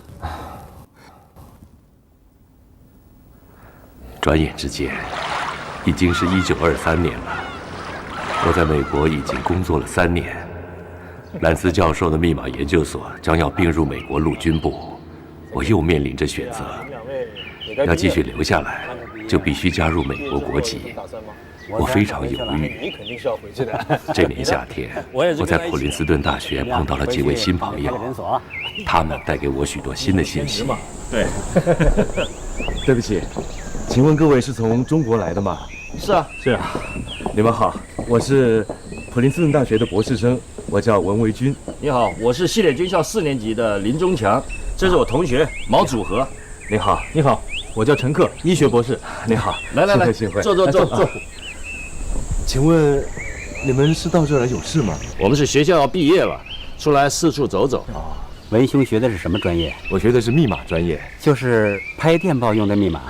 Speaker 13: 转眼之间，已经是1923年了。我在美国已经工作了3年，兰斯教授的密码研究所将要并入美国陆军部，我又面临着选择：要继续留下来，就必须加入美国国籍。我非常犹豫。这年夏天，我在普林斯顿大学碰到了几位新朋友，他们带给我许多新的信息。
Speaker 5: 对，对不起，请问各位是从中国来的吗？
Speaker 14: 是啊，
Speaker 5: 是啊。你们好，我是普林斯顿大学的博士生，我叫文维军。
Speaker 14: 你好，我是西点军校4年级的林中强，这是我同学毛祖和。
Speaker 5: 你好，你好，我叫陈克，医学博士。你好，
Speaker 14: 来，坐。
Speaker 5: 请问你们是到这儿来有事吗？
Speaker 14: 我们是学校要毕业了，出来四处走走。
Speaker 7: 文兄学的是什么专业？
Speaker 5: 我学的是密码专业，
Speaker 7: 就是拍电报用的密码。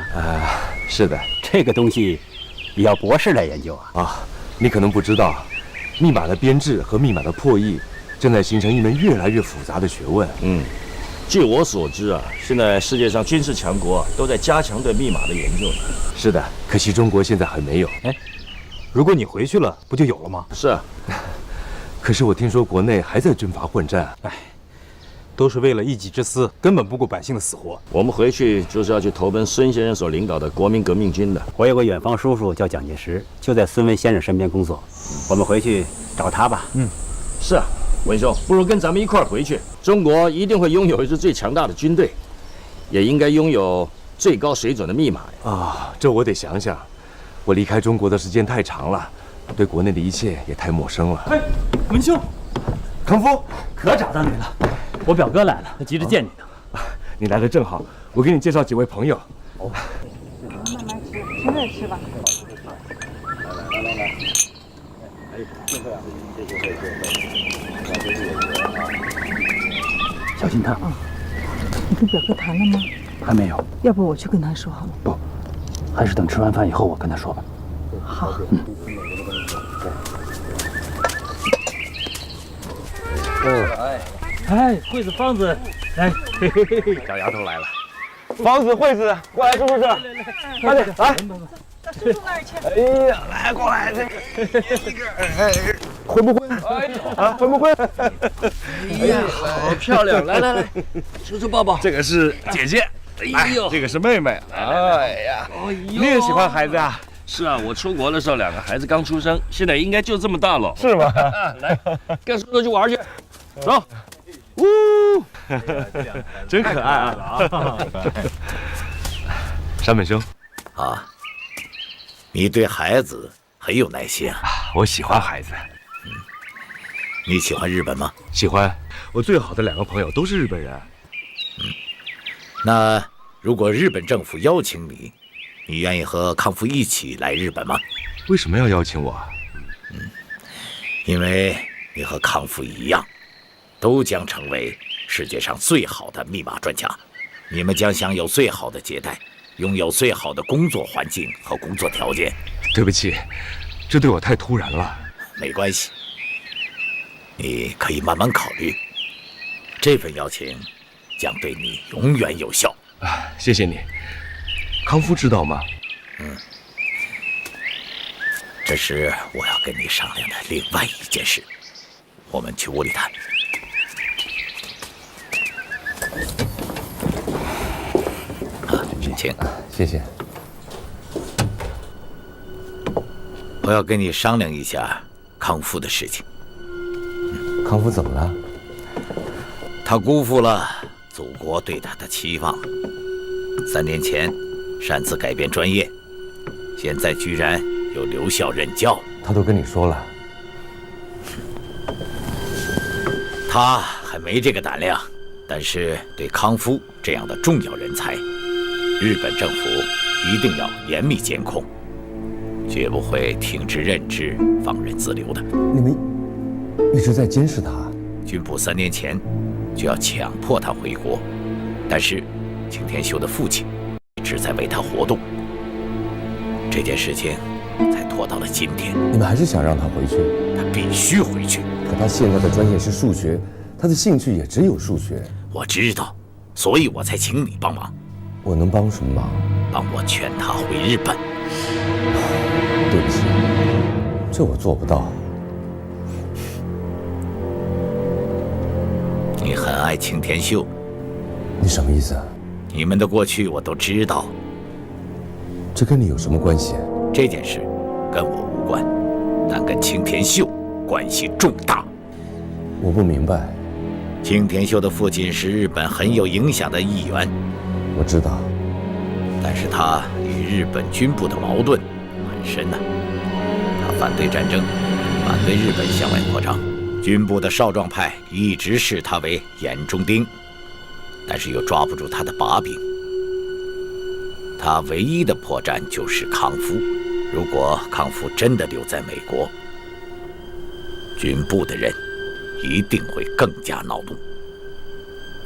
Speaker 5: 是的。
Speaker 7: 这个东西也要博士来研究啊。
Speaker 5: 你可能不知道，密码的编制和密码的破译正在形成一门越来越复杂的学问。
Speaker 14: 据我所知啊，现在世界上军事强国都在加强对密码的研究。
Speaker 5: 是的，可惜中国现在还没有。
Speaker 15: 如果你回去了，不就有了吗？
Speaker 14: 是啊，
Speaker 5: 可是我听说国内还在军阀混战。
Speaker 15: 都是为了一己之私，根本不顾百姓的死活。
Speaker 14: 我们回去就是要去投奔孙先生所领导的国民革命军的。
Speaker 7: 我有个远方叔叔叫蒋介石，就在孙文先生身边工作。我们回去找他吧。
Speaker 14: 是啊，文兄，不如跟咱们一块儿回去。中国一定会拥有一支最强大的军队，也应该拥有最高水准的密码
Speaker 5: 这我得想想。我离开中国的时间太长了，对国内的一切也太陌生了。
Speaker 9: 文兄，
Speaker 5: 康夫，
Speaker 9: 可找到你了。我表哥来了，他急着见你呢。
Speaker 5: 你来的正好，我给你介绍几位朋友。
Speaker 3: 慢慢吃，趁热吃吧。
Speaker 9: 小心他。
Speaker 3: 你跟表哥谈了吗？
Speaker 9: 还没有。
Speaker 3: 要不我去跟他说好了。
Speaker 9: 不，还是等吃完饭以后我跟他说吧。
Speaker 3: 好。
Speaker 9: 惠子、方子，来，
Speaker 12: 小丫头来了。
Speaker 8: 方子、惠子，过来，叔叔这儿，快点来。
Speaker 3: 叔叔那儿去。
Speaker 8: 哎呀，来过来，婚不婚？婚不婚？
Speaker 14: 哎呀，好漂亮！来，叔叔抱抱。
Speaker 8: 这个是姐姐，
Speaker 14: 哎呦，
Speaker 8: 这个是妹妹。哎呀，你也喜欢孩子啊？
Speaker 14: 是啊，我出国的时候2个孩子刚出生，现在应该就这么大了。
Speaker 8: 是吗？
Speaker 14: 来，跟叔叔去玩去，走。
Speaker 8: 真可爱啊！
Speaker 5: 山本兄，
Speaker 11: 你对孩子很有耐心啊。
Speaker 5: 我喜欢孩子。
Speaker 11: 你喜欢日本吗？
Speaker 5: 喜欢，我最好的2个朋友都是日本人。
Speaker 11: 那如果日本政府邀请你，你愿意和康夫一起来日本吗？
Speaker 5: 为什么要邀请我？
Speaker 11: 因为你和康夫一样，都将成为世界上最好的密码专家。你们将享有最好的接待，拥有最好的工作环境和工作条件。
Speaker 5: 对不起，这对我太突然了。
Speaker 11: 没关系，你可以慢慢考虑。这份邀请将对你永远有效。
Speaker 5: 谢谢你。康夫知道吗？
Speaker 11: 这是我要跟你商量的另外一件事。我们去屋里谈。请。
Speaker 5: 谢谢。
Speaker 11: 我要跟你商量一下康夫的事情。
Speaker 5: 康夫怎么了？
Speaker 11: 他辜负了祖国对他的期望。3年前擅自改变专业，现在居然又留校任教。
Speaker 5: 他都跟你说了。
Speaker 11: 他还没这个胆量，但是对康夫这样的重要人才，日本政府一定要严密监控，绝不会听之任之、放任自流的。
Speaker 5: 你们一直在监视他。
Speaker 11: 军部3年前就要强迫他回国，但是青田秀的父亲一直在为他活动，这件事情才拖到了今天。
Speaker 5: 你们还是想让他回去？
Speaker 11: 他必须回去。
Speaker 5: 可他现在的专业是数学，他的兴趣也只有数学。
Speaker 11: 我知道，所以我才请你帮忙。
Speaker 5: 我能帮什么忙？
Speaker 11: 帮我劝他回日本。
Speaker 5: 对不起，这我做不到。
Speaker 11: 你很爱青田秀。
Speaker 5: 你什么意思？
Speaker 11: 你们的过去我都知道。
Speaker 5: 这跟你有什么关系？
Speaker 11: 这件事跟我无关，但跟青田秀关系重大。
Speaker 5: 我不明白。
Speaker 11: 青田秀的父亲是日本很有影响的议员。
Speaker 5: 我知道。
Speaker 11: 但是他与日本军部的矛盾很深呐。他反对战争，反对日本向外扩张。军部的少壮派一直视他为眼中钉，但是又抓不住他的把柄。他唯一的破绽就是康夫。如果康夫真的留在美国，军部的人一定会更加恼怒，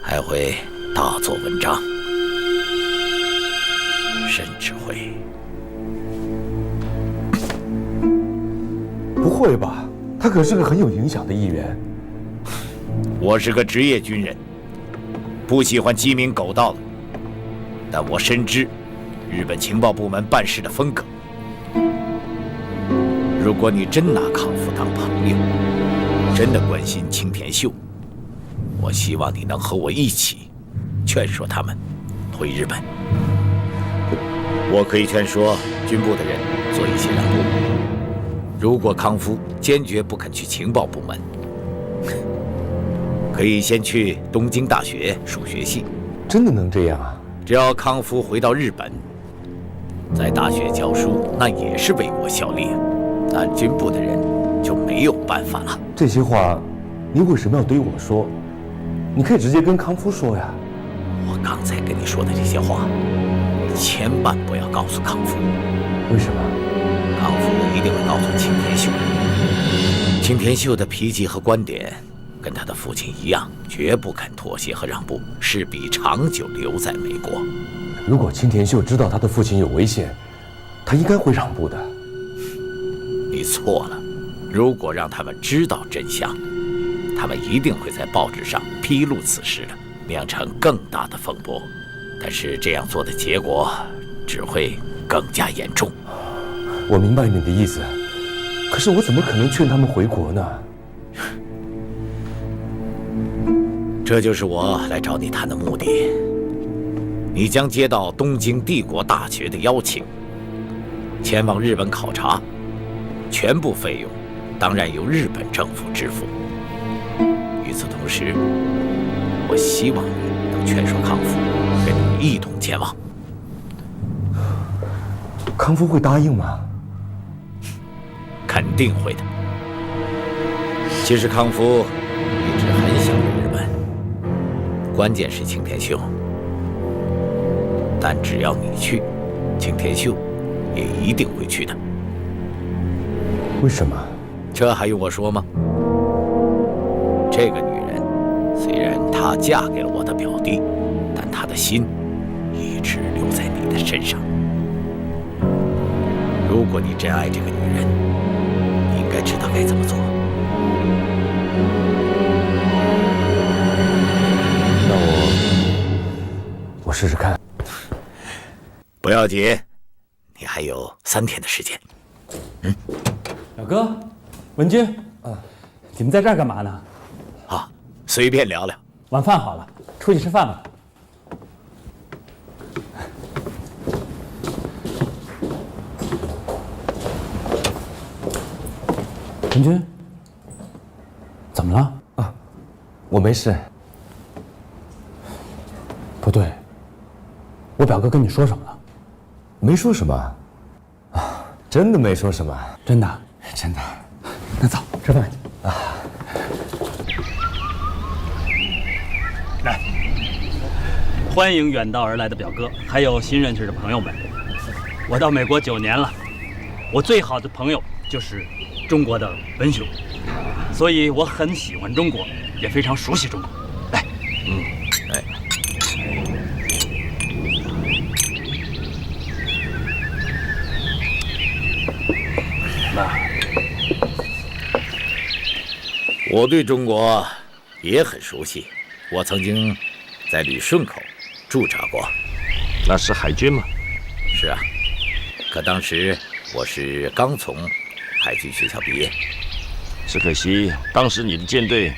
Speaker 11: 还会大做文章，甚至会……
Speaker 5: 不会吧？他可是个很有影响的议员。
Speaker 11: 我是个职业军人，不喜欢鸡鸣狗盗的，但我深知日本情报部门办事的风格。如果你真拿康夫当朋友，真的关心青田秀，我希望你能和我一起劝说他们回日本。我可以劝说军部的人做一些让步。如果康夫坚决不肯去情报部门，可以先去东京大学数学系。
Speaker 5: 真的能这样啊？
Speaker 11: 只要康夫回到日本，在大学教书，那也是为国效力，那军部的人就没有办法了。
Speaker 5: 这些话，你为什么要对我说？你可以直接跟康夫说呀。
Speaker 11: 我刚才跟你说的这些话，千万不要告诉康夫。
Speaker 5: 为什么？
Speaker 11: 康夫一定会告诉青田秀。青田秀的脾气和观点跟他的父亲一样，绝不肯妥协和让步，势必长久留在美国。
Speaker 5: 如果青田秀知道他的父亲有危险，他应该会让步的。
Speaker 11: 你错了，如果让他们知道真相，他们一定会在报纸上披露此事的，酿成更大的风波。但是这样做的结果只会更加严重。
Speaker 5: 我明白你的意思，可是我怎么可能劝他们回国呢？
Speaker 11: 这就是我来找你谈的目的。你将接到东京帝国大学的邀请，前往日本考察，全部费用当然由日本政府支付。与此同时，我希望你能劝说康夫跟你一同前往。
Speaker 5: 康夫会答应吗？
Speaker 11: 肯定会的。其实康夫一直很想去日本，关键是青田秀。但只要你去，青田秀也一定会去的。
Speaker 5: 为什么？
Speaker 11: 这还用我说吗？这个女人虽然她嫁给了我的表弟，但她的心一直留在你的身上。如果你真爱这个女人，你应该知道该怎么做。
Speaker 5: 那我试试看。
Speaker 11: 不要紧，你还有3天的时间。
Speaker 16: 表哥，文君，你们在这儿干嘛呢？
Speaker 11: 啊，随便聊聊。
Speaker 16: 晚饭好了，出去吃饭吧。文君，怎么了？
Speaker 5: 啊，我没事。
Speaker 16: 不对，我表哥跟你说什么了？
Speaker 5: 没说什么。啊，真的没说什么。
Speaker 16: 真的？
Speaker 5: 真的。
Speaker 16: 那走，吃饭去。啊。
Speaker 7: 来，欢迎远道而来的表哥，还有新认识的朋友们。我到美国9年了，我最好的朋友就是中国的文兄，所以我很喜欢中国，也非常熟悉中国。来，
Speaker 11: 哎。我对中国也很熟悉，我曾经在旅顺口驻扎过。
Speaker 14: 那是海军吗？
Speaker 11: 是啊，可当时我是刚从海军学校毕业。
Speaker 14: 只可惜当时你的舰队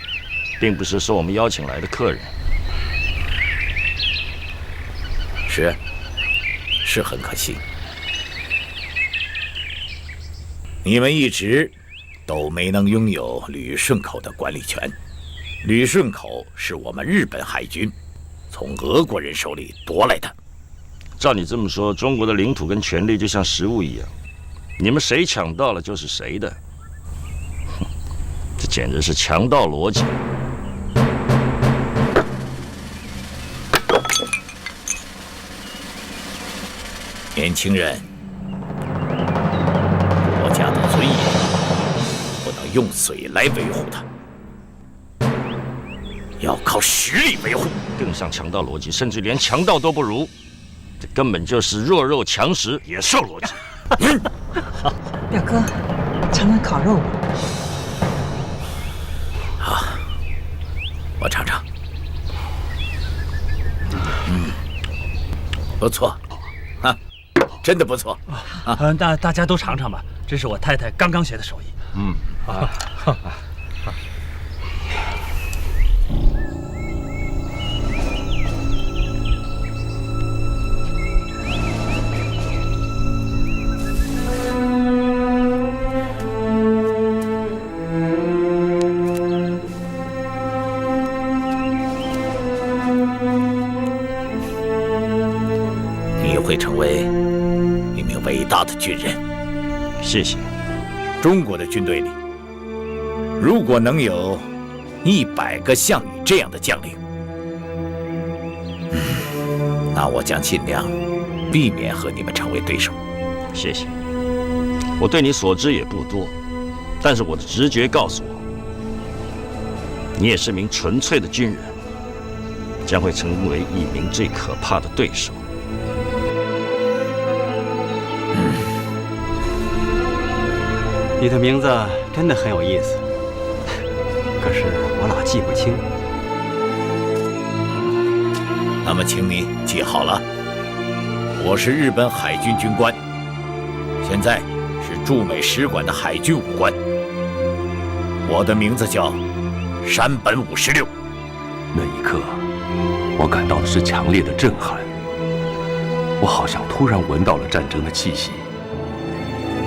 Speaker 14: 并不是受我们邀请来的客人。
Speaker 11: 是很可惜。你们一直都没能拥有旅顺口的管理权。旅顺口是我们日本海军从俄国人手里夺来的。
Speaker 14: 照你这么说，中国的领土跟权力就像食物一样，你们谁抢到了就是谁的。哼，这简直是强盗逻辑。
Speaker 11: 年轻人，国家的尊严不能用嘴来维护它，要靠实力维护。
Speaker 14: 更像强盗逻辑，甚至连强盗都不如。这根本就是弱肉强食野兽逻辑。
Speaker 3: 表哥，尝尝烤肉吧。
Speaker 11: 好，我尝尝。不错，啊，真的不错。
Speaker 7: 那大家都尝尝吧，这是我太太刚刚学的手艺。
Speaker 11: 你会成为一名伟大的军人。
Speaker 14: 谢谢。
Speaker 11: 中国的军队里，如果能有100个像你这样的将领，那我将尽量避免和你们成为对手。
Speaker 14: 谢谢。我对你所知也不多，但是我的直觉告诉我，你也是名纯粹的军人，将会成为一名最可怕的对手。
Speaker 17: 你的名字真的很有意思，可是我老记不清。
Speaker 11: 那么，请你记好了，我是日本海军军官，现在是驻美使馆的海军武官。我的名字叫山本56。
Speaker 13: 那一刻，我感到的是强烈的震撼。我好像突然闻到了战争的气息。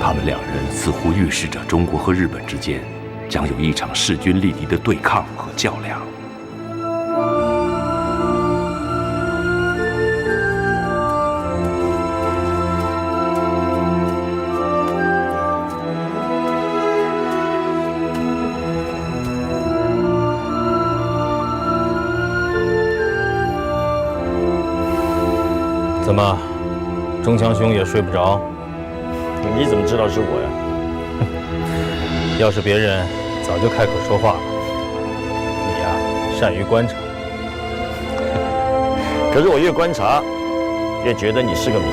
Speaker 13: 他们两人似乎预示着中国和日本之间将有一场势均力敌的对抗和较量。
Speaker 7: 怎么，中强兄也睡不着？
Speaker 14: 你怎么知道是我呀？
Speaker 7: 要是别人，早就开口说话了。你呀，善于观察。
Speaker 14: 可是我越观察，越觉得你是个谜。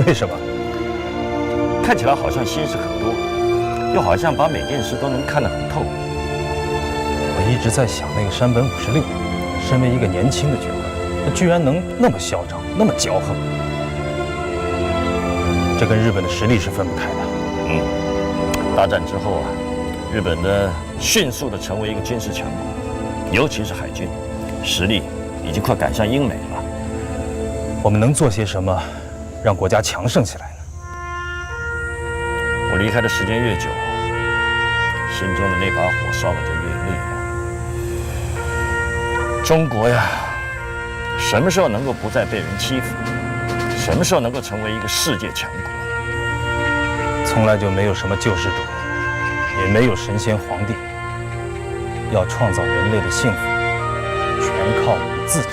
Speaker 7: 为什么？
Speaker 14: 看起来好像心事很多，又好像把每件事都能看得很透。
Speaker 7: 我一直在想，那个山本56，身为一个年轻的军官，他居然能那么嚣张，那么骄横。这跟日本的实力是分不开的。
Speaker 14: 大战之后啊，日本呢迅速地成为一个军事强国，尤其是海军，实力已经快赶上英美了。
Speaker 7: 我们能做些什么，让国家强盛起来呢？
Speaker 14: 我离开的时间越久，心中的那把火烧得就越烈了。中国呀，什么时候能够不再被人欺负？什么时候能够成为一个世界强国？
Speaker 7: 从来就没有什么救世主，也没有神仙皇帝。要创造人类的幸福，全靠我们自己。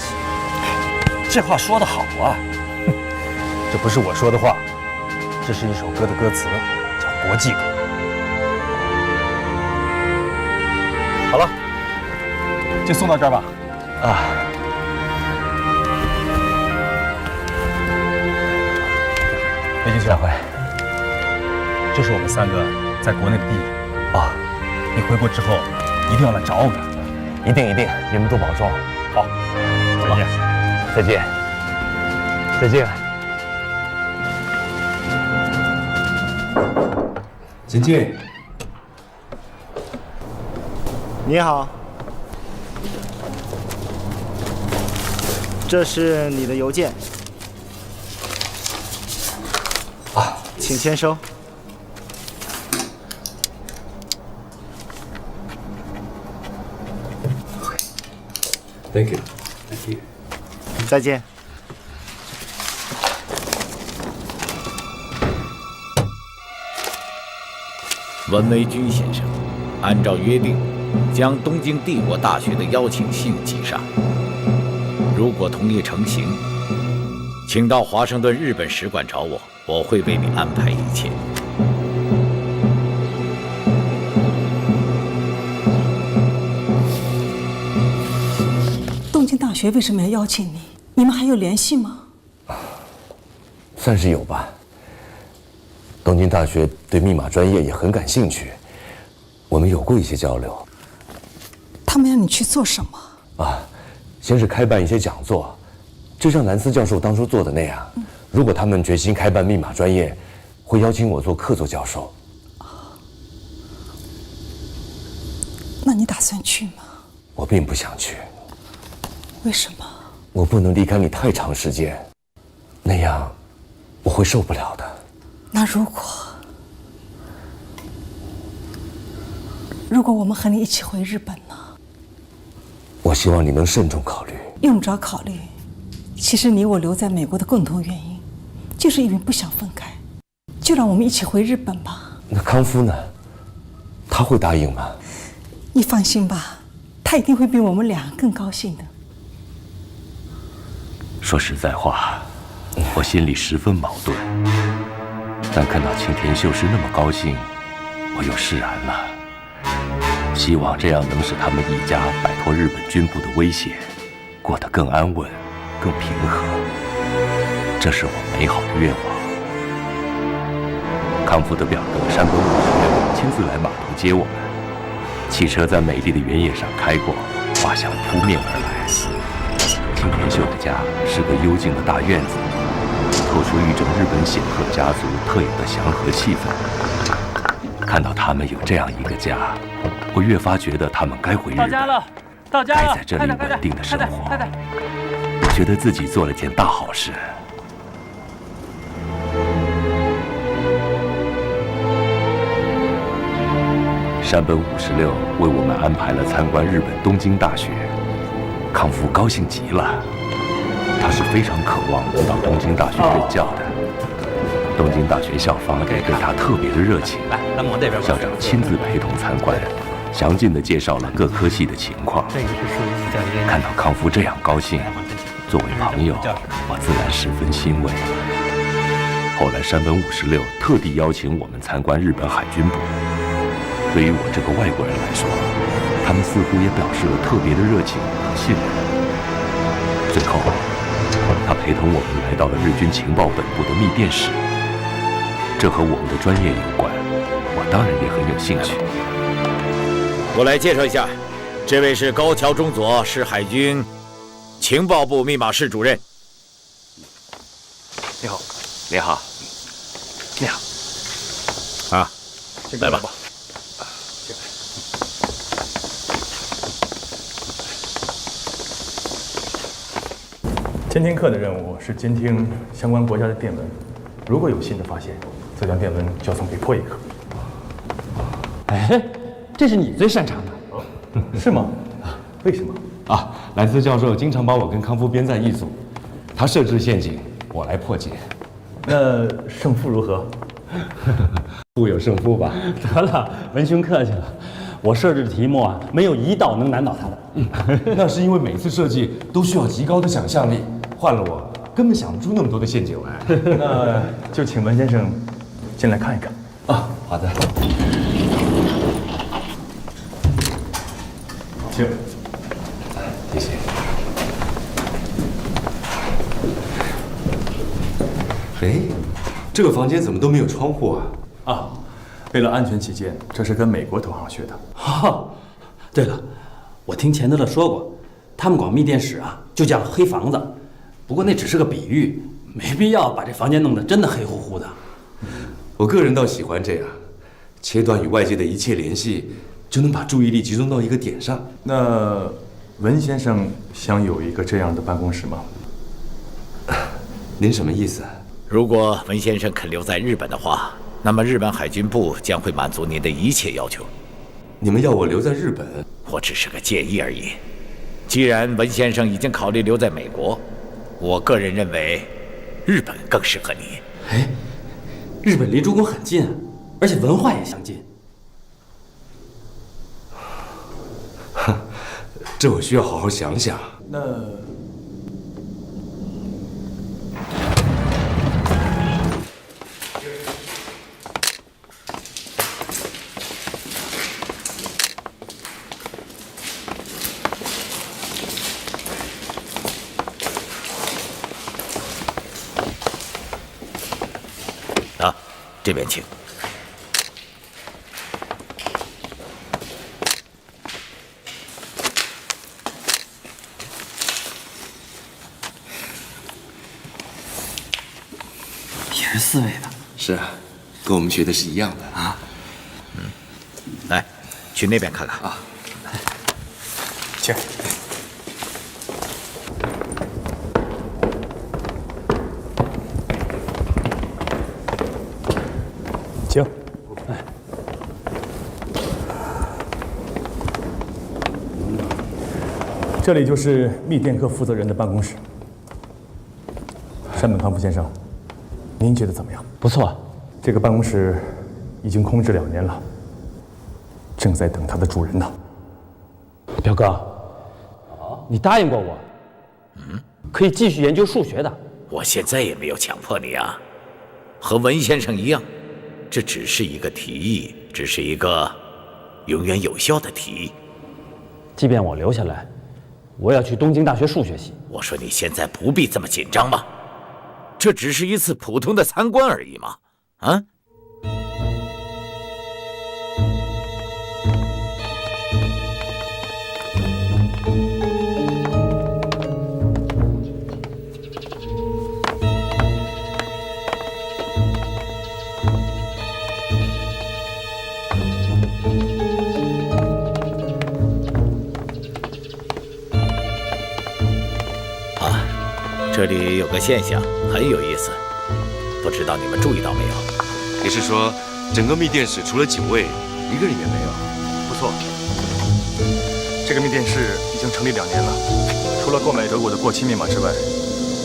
Speaker 14: 这话说得好啊！
Speaker 7: 这不是我说的话，这是一首歌的歌词，叫《国际歌》。好了，就送到这儿吧。啊。魏军长会，这是我们3个在国内的弟弟。啊，你回国之后一定要来找我们。
Speaker 5: 一定，你们多保重。
Speaker 7: 好，再见。
Speaker 5: 再见。
Speaker 18: 请进。
Speaker 19: 你好，这是你的邮件。请签收。
Speaker 18: Thank you.
Speaker 19: 再见。
Speaker 11: 文维居先生，按照约定，将东京帝国大学的邀请信寄上。如果同意成行，请到华盛顿日本使馆找我，我会为你安排一切。
Speaker 3: 东京大学为什么要邀请你？你们还有联系吗？
Speaker 5: 算是有吧。东京大学对密码专业也很感兴趣，我们有过一些交流。
Speaker 3: 他们让你去做什么？
Speaker 5: 先是开办一些讲座，就像兰斯教授当初做的那样。如果他们决心开办密码专业，会邀请我做客座教授。
Speaker 3: 那你打算去吗？
Speaker 5: 我并不想去。
Speaker 3: 为什么？
Speaker 5: 我不能离开你太长时间，那样我会受不了的。
Speaker 3: 那如果我们和你一起回日本呢？
Speaker 5: 我希望你能慎重考虑。
Speaker 3: 用不着考虑，其实你我留在美国的共同原因，就是因为不想分开。就让我们一起回日本吧。
Speaker 5: 那康夫呢？他会答应吗？
Speaker 3: 你放心吧，他一定会比我们俩更高兴的。
Speaker 13: 说实在话，我心里十分矛盾，但看到青田秀师那么高兴，我又释然了。希望这样能使他们一家摆脱日本军部的威胁，过得更安稳、更平和。这是我美好的愿望。康夫的表哥山本56亲自来码头接我们，汽车在美丽的原野上开过，花香扑面而来。青田秀的家是个幽静的大院子，透出一种日本显赫家族特有的祥和气氛。看到他们有这样一个家，我越发觉得他们该回日本，该在这里稳定的生活。我觉得自己做了件大好事。山本56为我们安排了参观日本东京大学，康夫高兴极了，他是非常渴望能到东京大学任教的。东京大学校方也对他特别的热情，校长亲自陪同参观，详尽地介绍了各科系的情况。看到康夫这样高兴，作为朋友，我自然十分欣慰。后来山本56特地邀请我们参观日本海军部，对于我这个外国人来说，他们似乎也表示了特别的热情和信任。最后，他陪同我们来到了日军情报本部的密电室，这和我们的专业有关，我当然也很有兴趣。
Speaker 11: 我来介绍一下，这位是高桥中佐，是海军情报部密码室主任。
Speaker 5: 你好，你好，你好。
Speaker 11: 啊，来吧。
Speaker 20: 监听课的任务是监听相关国家的电文，如果有新的发现，这段电文就要送给破译科。
Speaker 16: 哎，这是你最擅长的，
Speaker 20: 是吗？为什么？
Speaker 5: 啊，兰斯教授经常把我跟康夫编在一组，他设置陷阱，我来破解。
Speaker 20: 那胜负如何？
Speaker 5: 互有胜负吧。
Speaker 16: 得了，文兄客气了。我设置的题目啊，没有一道能难倒他的。
Speaker 5: 那是因为每次设计都需要极高的想象力，换了我根本想不出那么多的陷阱来。
Speaker 20: 那就请文先生进来看一看。
Speaker 5: 啊，好的。
Speaker 20: 请。
Speaker 5: 谢谢。哎，这个房间怎么都没有窗户啊？
Speaker 20: 啊，为了安全起见，这是跟美国投行学的。
Speaker 16: 哦，对了，我听钱德勒说过，他们管密电室啊就叫黑房子，不过那只是个比喻，没必要把这房间弄得真的黑乎乎的。
Speaker 5: 我个人倒喜欢这样，切断与外界的一切联系，就能把注意力集中到一个点上。
Speaker 20: 那文先生想有一个这样的办公室吗？
Speaker 5: 您什么意思？
Speaker 11: 如果文先生肯留在日本的话，那么日本海军部将会满足您的一切要求。
Speaker 5: 你们要我留在日本？
Speaker 11: 我只是个建议而已。既然文先生已经考虑留在美国，我个人认为日本更适合你。
Speaker 16: 哎，日本离中国很近，而且文化也相近。
Speaker 5: 这我需要好好想想。
Speaker 20: 那
Speaker 11: 这边请。
Speaker 16: 也是4位的。
Speaker 5: 是啊，跟我们学的是一样的啊。
Speaker 11: 来，去那边看看啊。
Speaker 20: 请。请。这里就是密电科负责人的办公室。山本康夫先生，您觉得怎么样？
Speaker 16: 不错，
Speaker 20: 这个办公室已经空置2年了，正在等它的主人呢。
Speaker 16: 表哥，你答应过我，可以继续研究数学的。
Speaker 11: 我现在也没有强迫你啊，和文先生一样，这只是一个提议，只是一个永远有效的提议。
Speaker 16: 即便我留下来，我要去东京大学数学系。
Speaker 11: 我说你现在不必这么紧张嘛，这只是一次普通的参观而已嘛，啊？这里有个现象很有意思，不知道你们注意到没有？
Speaker 5: 你是说，整个密电室除了9位，一个人也没有？
Speaker 20: 不错，这个密电室已经成立2年了，除了购买德国的过期密码之外，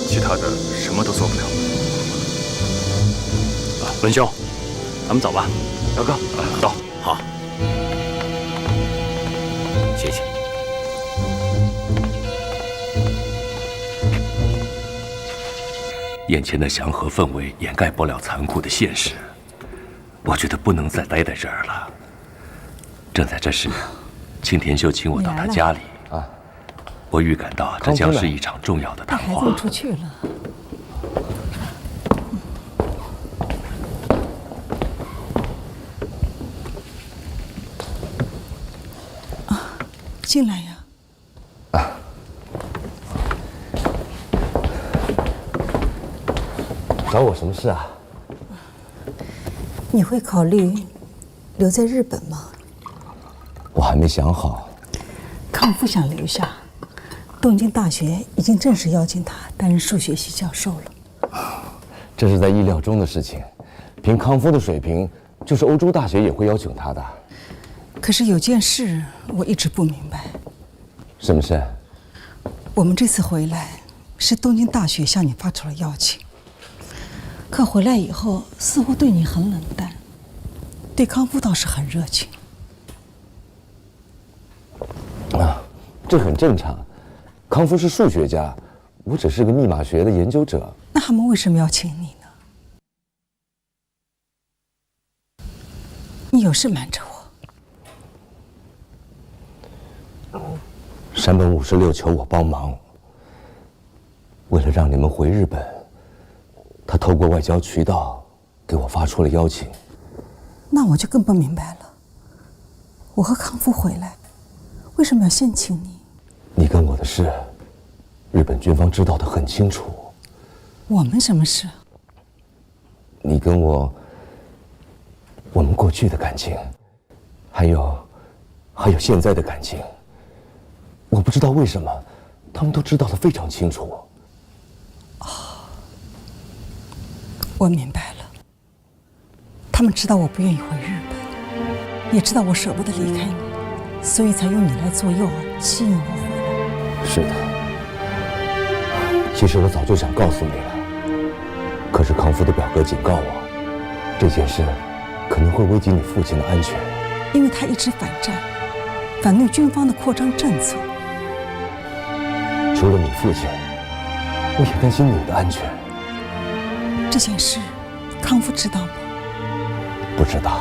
Speaker 20: 其他的什么都做不了。
Speaker 16: 文兄，咱们走吧。
Speaker 20: 表哥，走。
Speaker 11: 好，谢谢。
Speaker 13: 眼前的祥和氛围掩盖不了残酷的现实。我觉得不能再待在这儿了。正在这时，青田秀请我到他家里啊，我预感到这将是一场重要的谈话。
Speaker 3: 带孩子们出去了。啊，进来呀。
Speaker 5: 找我什么事啊？
Speaker 3: 你会考虑留在日本吗？
Speaker 5: 我还没想好。
Speaker 3: 康夫想留下，东京大学已经正式邀请他担任数学系教授了。
Speaker 5: 这是在意料中的事情。凭康夫的水平，就是欧洲大学也会邀请他的。
Speaker 3: 可是有件事我一直不明白。
Speaker 5: 什么事？
Speaker 3: 我们这次回来是东京大学向你发出了邀请。可回来以后，似乎对你很冷淡，对康夫倒是很热情。
Speaker 5: 啊，这很正常。康夫是数学家，我只是个密码学的研究者。
Speaker 3: 那他们为什么要请你呢？你有事瞒着我。
Speaker 5: 山本56求我帮忙，为了让你们回日本。他透过外交渠道给我发出了邀请，
Speaker 3: 那我就更不明白了。我和康夫回来，为什么要先请你？
Speaker 5: 你跟我的事，日本军方知道的很清楚。
Speaker 3: 我们什么事？
Speaker 5: 你跟我们过去的感情，还有现在的感情，我不知道为什么，他们都知道的非常清楚。
Speaker 3: 我明白了，他们知道我不愿意回日本，也知道我舍不得离开你，所以才用你来做诱饵，吸引我回来。
Speaker 5: 是的，其实我早就想告诉你了，可是康夫的表哥警告我，这件事可能会危及你父亲的安全，
Speaker 3: 因为他一直反战，反对军方的扩张政策。
Speaker 5: 除了你父亲，我也担心你的安全。
Speaker 3: 这件事，康夫知道吗？
Speaker 5: 不知道。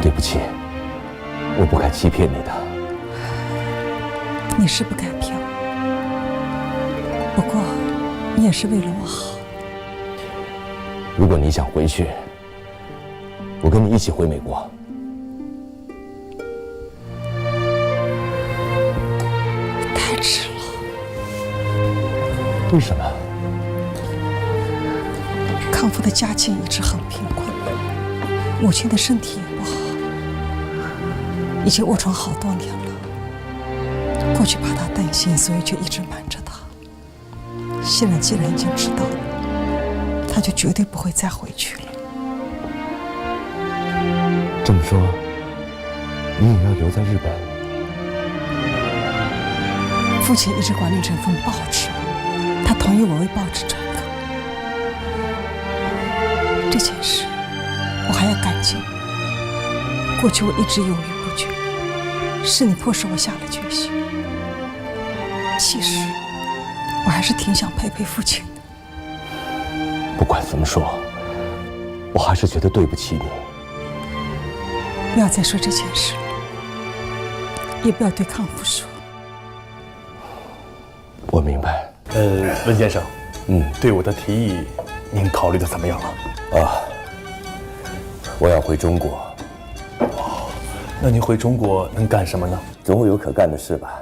Speaker 5: 对不起，我不该欺骗你的。
Speaker 3: 你是不该骗我，不过你也是为了我好。
Speaker 5: 如果你想回去，我跟你一起回美国。
Speaker 3: 太迟了。
Speaker 5: 为什么？
Speaker 3: 康夫的家境一直很贫困，母亲的身体也不好，已经卧床好多年了。过去怕他担心，所以就一直瞒着他。现在既然已经知道了，他就绝对不会再回去了。
Speaker 5: 这么说，你也要留在日本？
Speaker 3: 父亲一直管理这份报纸，他同意我为报纸撰稿。这件事，我还要感激你。过去我一直犹豫不决，是你迫使我下了决心。其实，我还是挺想陪陪父亲的。
Speaker 5: 不管怎么说，我还是觉得对不起你。
Speaker 3: 不要再说这件事了，也不要对康夫说。
Speaker 5: 我明白。
Speaker 20: 温先生，对我的提议，您考虑的怎么样了？
Speaker 5: 啊，我要回中国。
Speaker 20: 那您回中国能干什么呢？
Speaker 5: 总会有可干的事吧。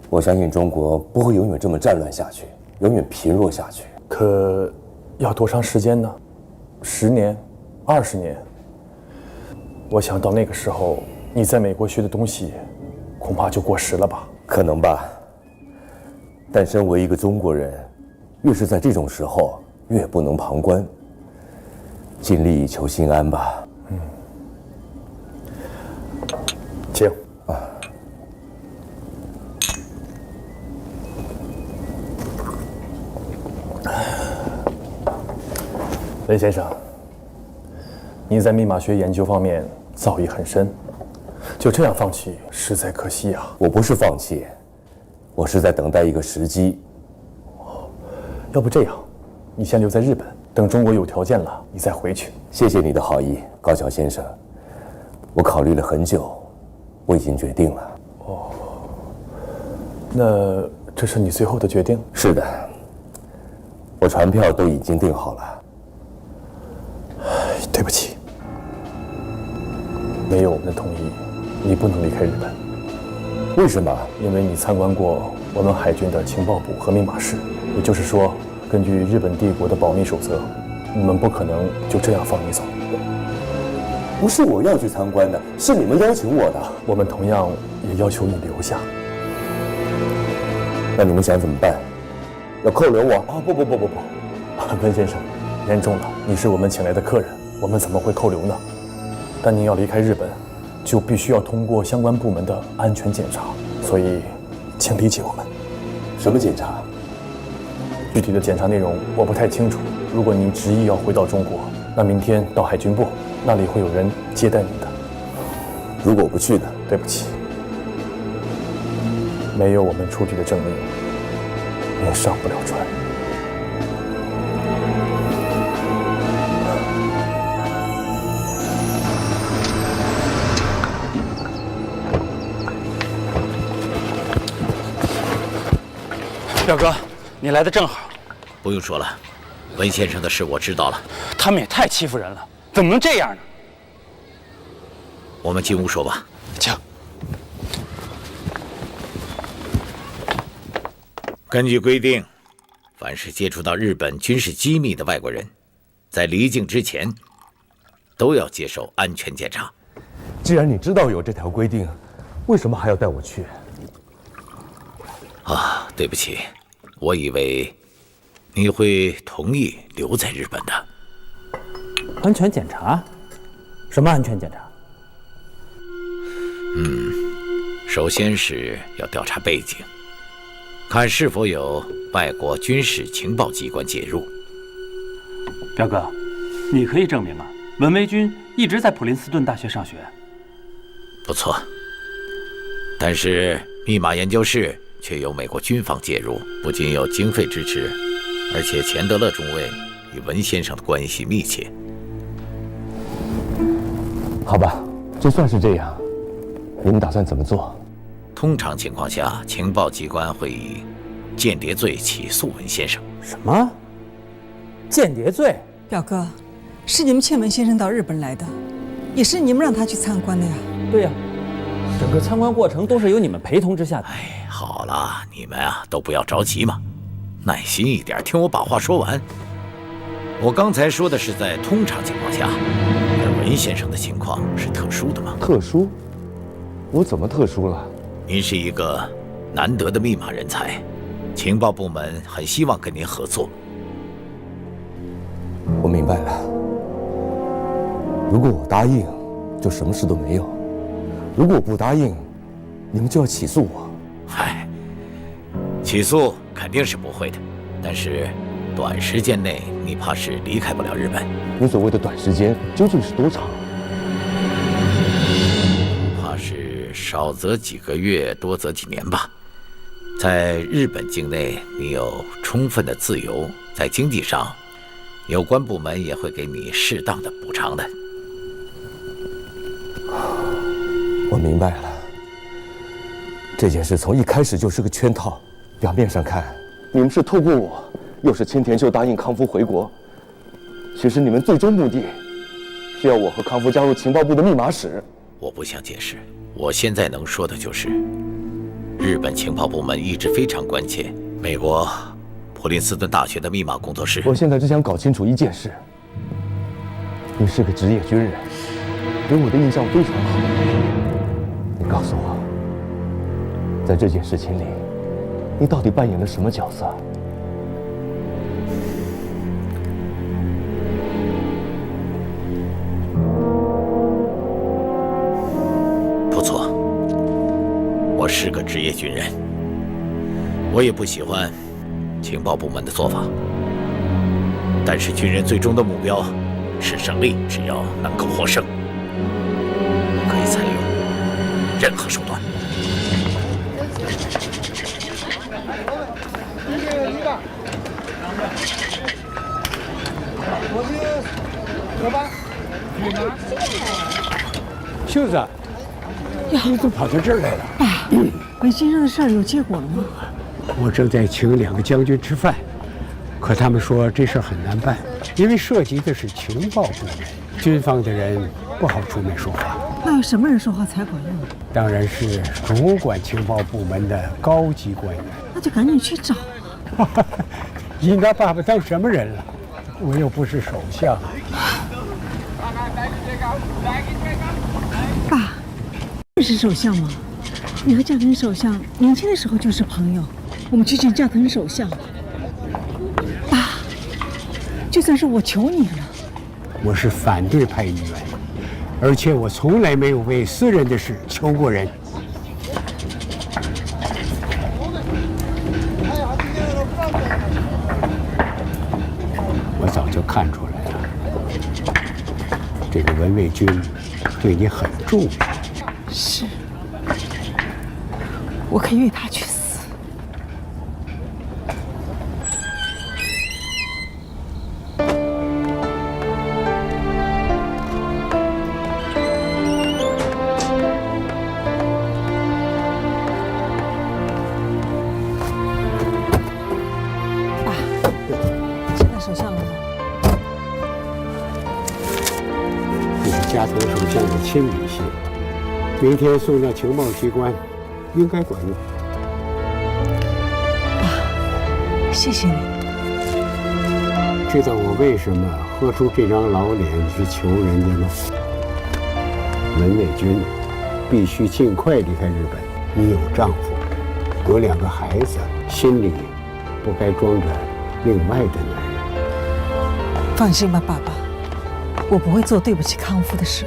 Speaker 5: 我相信中国不会永远这么战乱下去，永远贫弱下去。
Speaker 20: 可要多长时间呢？10年、20年？我想到那个时候，你在美国学的东西，恐怕就过时了吧？
Speaker 5: 可能吧。但身为一个中国人，越是在这种时候，越不能旁观。尽力以求心安吧。
Speaker 20: 请。温先生，您在密码学研究方面造诣很深，就这样放弃，实在可惜啊！
Speaker 5: 我不是放弃，我是在等待一个时机。
Speaker 20: 要不这样，你先留在日本，等中国有条件了，你再回去。
Speaker 5: 谢谢你的好意，高桥先生。我考虑了很久，我已经决定了。
Speaker 20: 哦，那这是你最后的决定？
Speaker 5: 是的，我船票都已经订好了。
Speaker 20: 对不起，没有我们的同意，你不能离开日本。
Speaker 5: 为什么？
Speaker 20: 因为你参观过我们海军的情报部和密码室，也就是说，根据日本帝国的保密守则，我们不可能就这样放你走。
Speaker 5: 不是我要去参观的，是你们邀请我的。
Speaker 20: 我们同样也要求你留下。
Speaker 5: 那你们想怎么办？要扣留我？
Speaker 20: 啊，不，温先生，严重了，你是我们请来的客人，我们怎么会扣留呢？但您要离开日本，就必须要通过相关部门的安全检查，所以，请理解我们。
Speaker 5: 什么检查？
Speaker 20: 具体的检查内容我不太清楚。如果您执意要回到中国，那明天到海军部，那里会有人接待您的。
Speaker 5: 如果我不去呢？
Speaker 20: 对不起，没有我们出具的证明，您上不了船。
Speaker 16: 表哥，你来的正好。
Speaker 11: 不用说了，文先生的事我知道了。
Speaker 16: 他们也太欺负人了，怎么能这样呢？
Speaker 11: 我们进屋说吧。
Speaker 16: 请。
Speaker 11: 根据规定，凡是接触到日本军事机密的外国人，在离境之前，都要接受安全检查。
Speaker 5: 既然你知道有这条规定，为什么还要带我去？
Speaker 11: 啊，对不起，我以为你会同意留在日本的。
Speaker 16: 安全检查？什么安全检查？
Speaker 11: 首先是要调查背景，看是否有外国军事情报机关介入。
Speaker 16: 表哥，你可以证明啊，文维军一直在普林斯顿大学上学。
Speaker 11: 不错，但是密码研究室却由美国军方介入，不仅有经费支持，而且钱德勒中尉与文先生的关系密切。
Speaker 5: 好吧，就算是这样，你们打算怎么做？
Speaker 11: 通常情况下，情报机关会以间谍罪起诉文先生。
Speaker 16: 什么？间谍罪？
Speaker 3: 表哥，是你们劝文先生到日本来的，也是你们让他去参观的呀。
Speaker 16: 对呀，整个参观过程都是由你们陪同之下的。
Speaker 11: 哎，好了，你们啊都不要着急嘛，耐心一点，听我把话说完。我刚才说的是在通常情况下，而文先生的情况是特殊的嘛？
Speaker 5: 特殊？我怎么特殊了？
Speaker 11: 您是一个难得的密码人才，情报部门很希望跟您合作。
Speaker 5: 我明白了。如果我答应，就什么事都没有；如果我不答应，你们就要起诉我。
Speaker 11: 嗨，起诉肯定是不会的，但是短时间内你怕是离开不了日本。
Speaker 5: 你所谓的短时间究竟是多长？
Speaker 11: 怕是少则几个月，多则几年吧。在日本境内，你有充分的自由，在经济上，有关部门也会给你适当的补偿的。
Speaker 5: 我明白了，这件事从一开始就是个圈套。表面上看，你们是透过我，又是青田秀答应康夫回国，其实你们最终目的是要我和康夫加入情报部的密码室。
Speaker 11: 我不想解释，我现在能说的就是，日本情报部门一直非常关切美国普林斯顿大学的密码工作室。
Speaker 5: 我现在只想搞清楚一件事：你是个职业军人，给我的印象非常好。你告诉我，在这件事情里，你到底扮演了什么角色？
Speaker 11: 不错，我是个职业军人，我也不喜欢情报部门的做法，但是军人最终的目标是胜利，只要能够获胜，我可以采用任何手段。
Speaker 21: 走吧。秀子，你怎么跑到这儿来了？
Speaker 3: 爸，北京上的事儿有结果了吗？
Speaker 21: 我正在请2个将军吃饭，可他们说这事儿很难办，因为涉及的是情报部门，军方的人不好出面说话。
Speaker 3: 那有什么人说话才管用？
Speaker 21: 当然是主管情报部门的高级官员。
Speaker 3: 那就赶紧去找啊！
Speaker 21: 你拿爸爸当什么人了？我又不是首相。
Speaker 3: 爸，认识首相吗？你和加藤首相年轻的时候就是朋友，我们去见加藤首相。爸，就算是我求你了。
Speaker 21: 我是反对派议员，而且我从来没有为私人的事求过人。我早就看出来了，这个文卫军对你很重要。
Speaker 3: 是，我可以为他去死。爸，见到首相了吗？
Speaker 21: 这是加藤首相的亲笔信，明天送到情报机关，应该管用。
Speaker 3: 爸，谢谢你。
Speaker 21: 知道我为什么喝出这张老脸去求人家吗？文卫军必须尽快离开日本。你有丈夫，有2个孩子，心里不该装着另外的男人。
Speaker 3: 放心吧，爸爸，我不会做对不起康夫的事。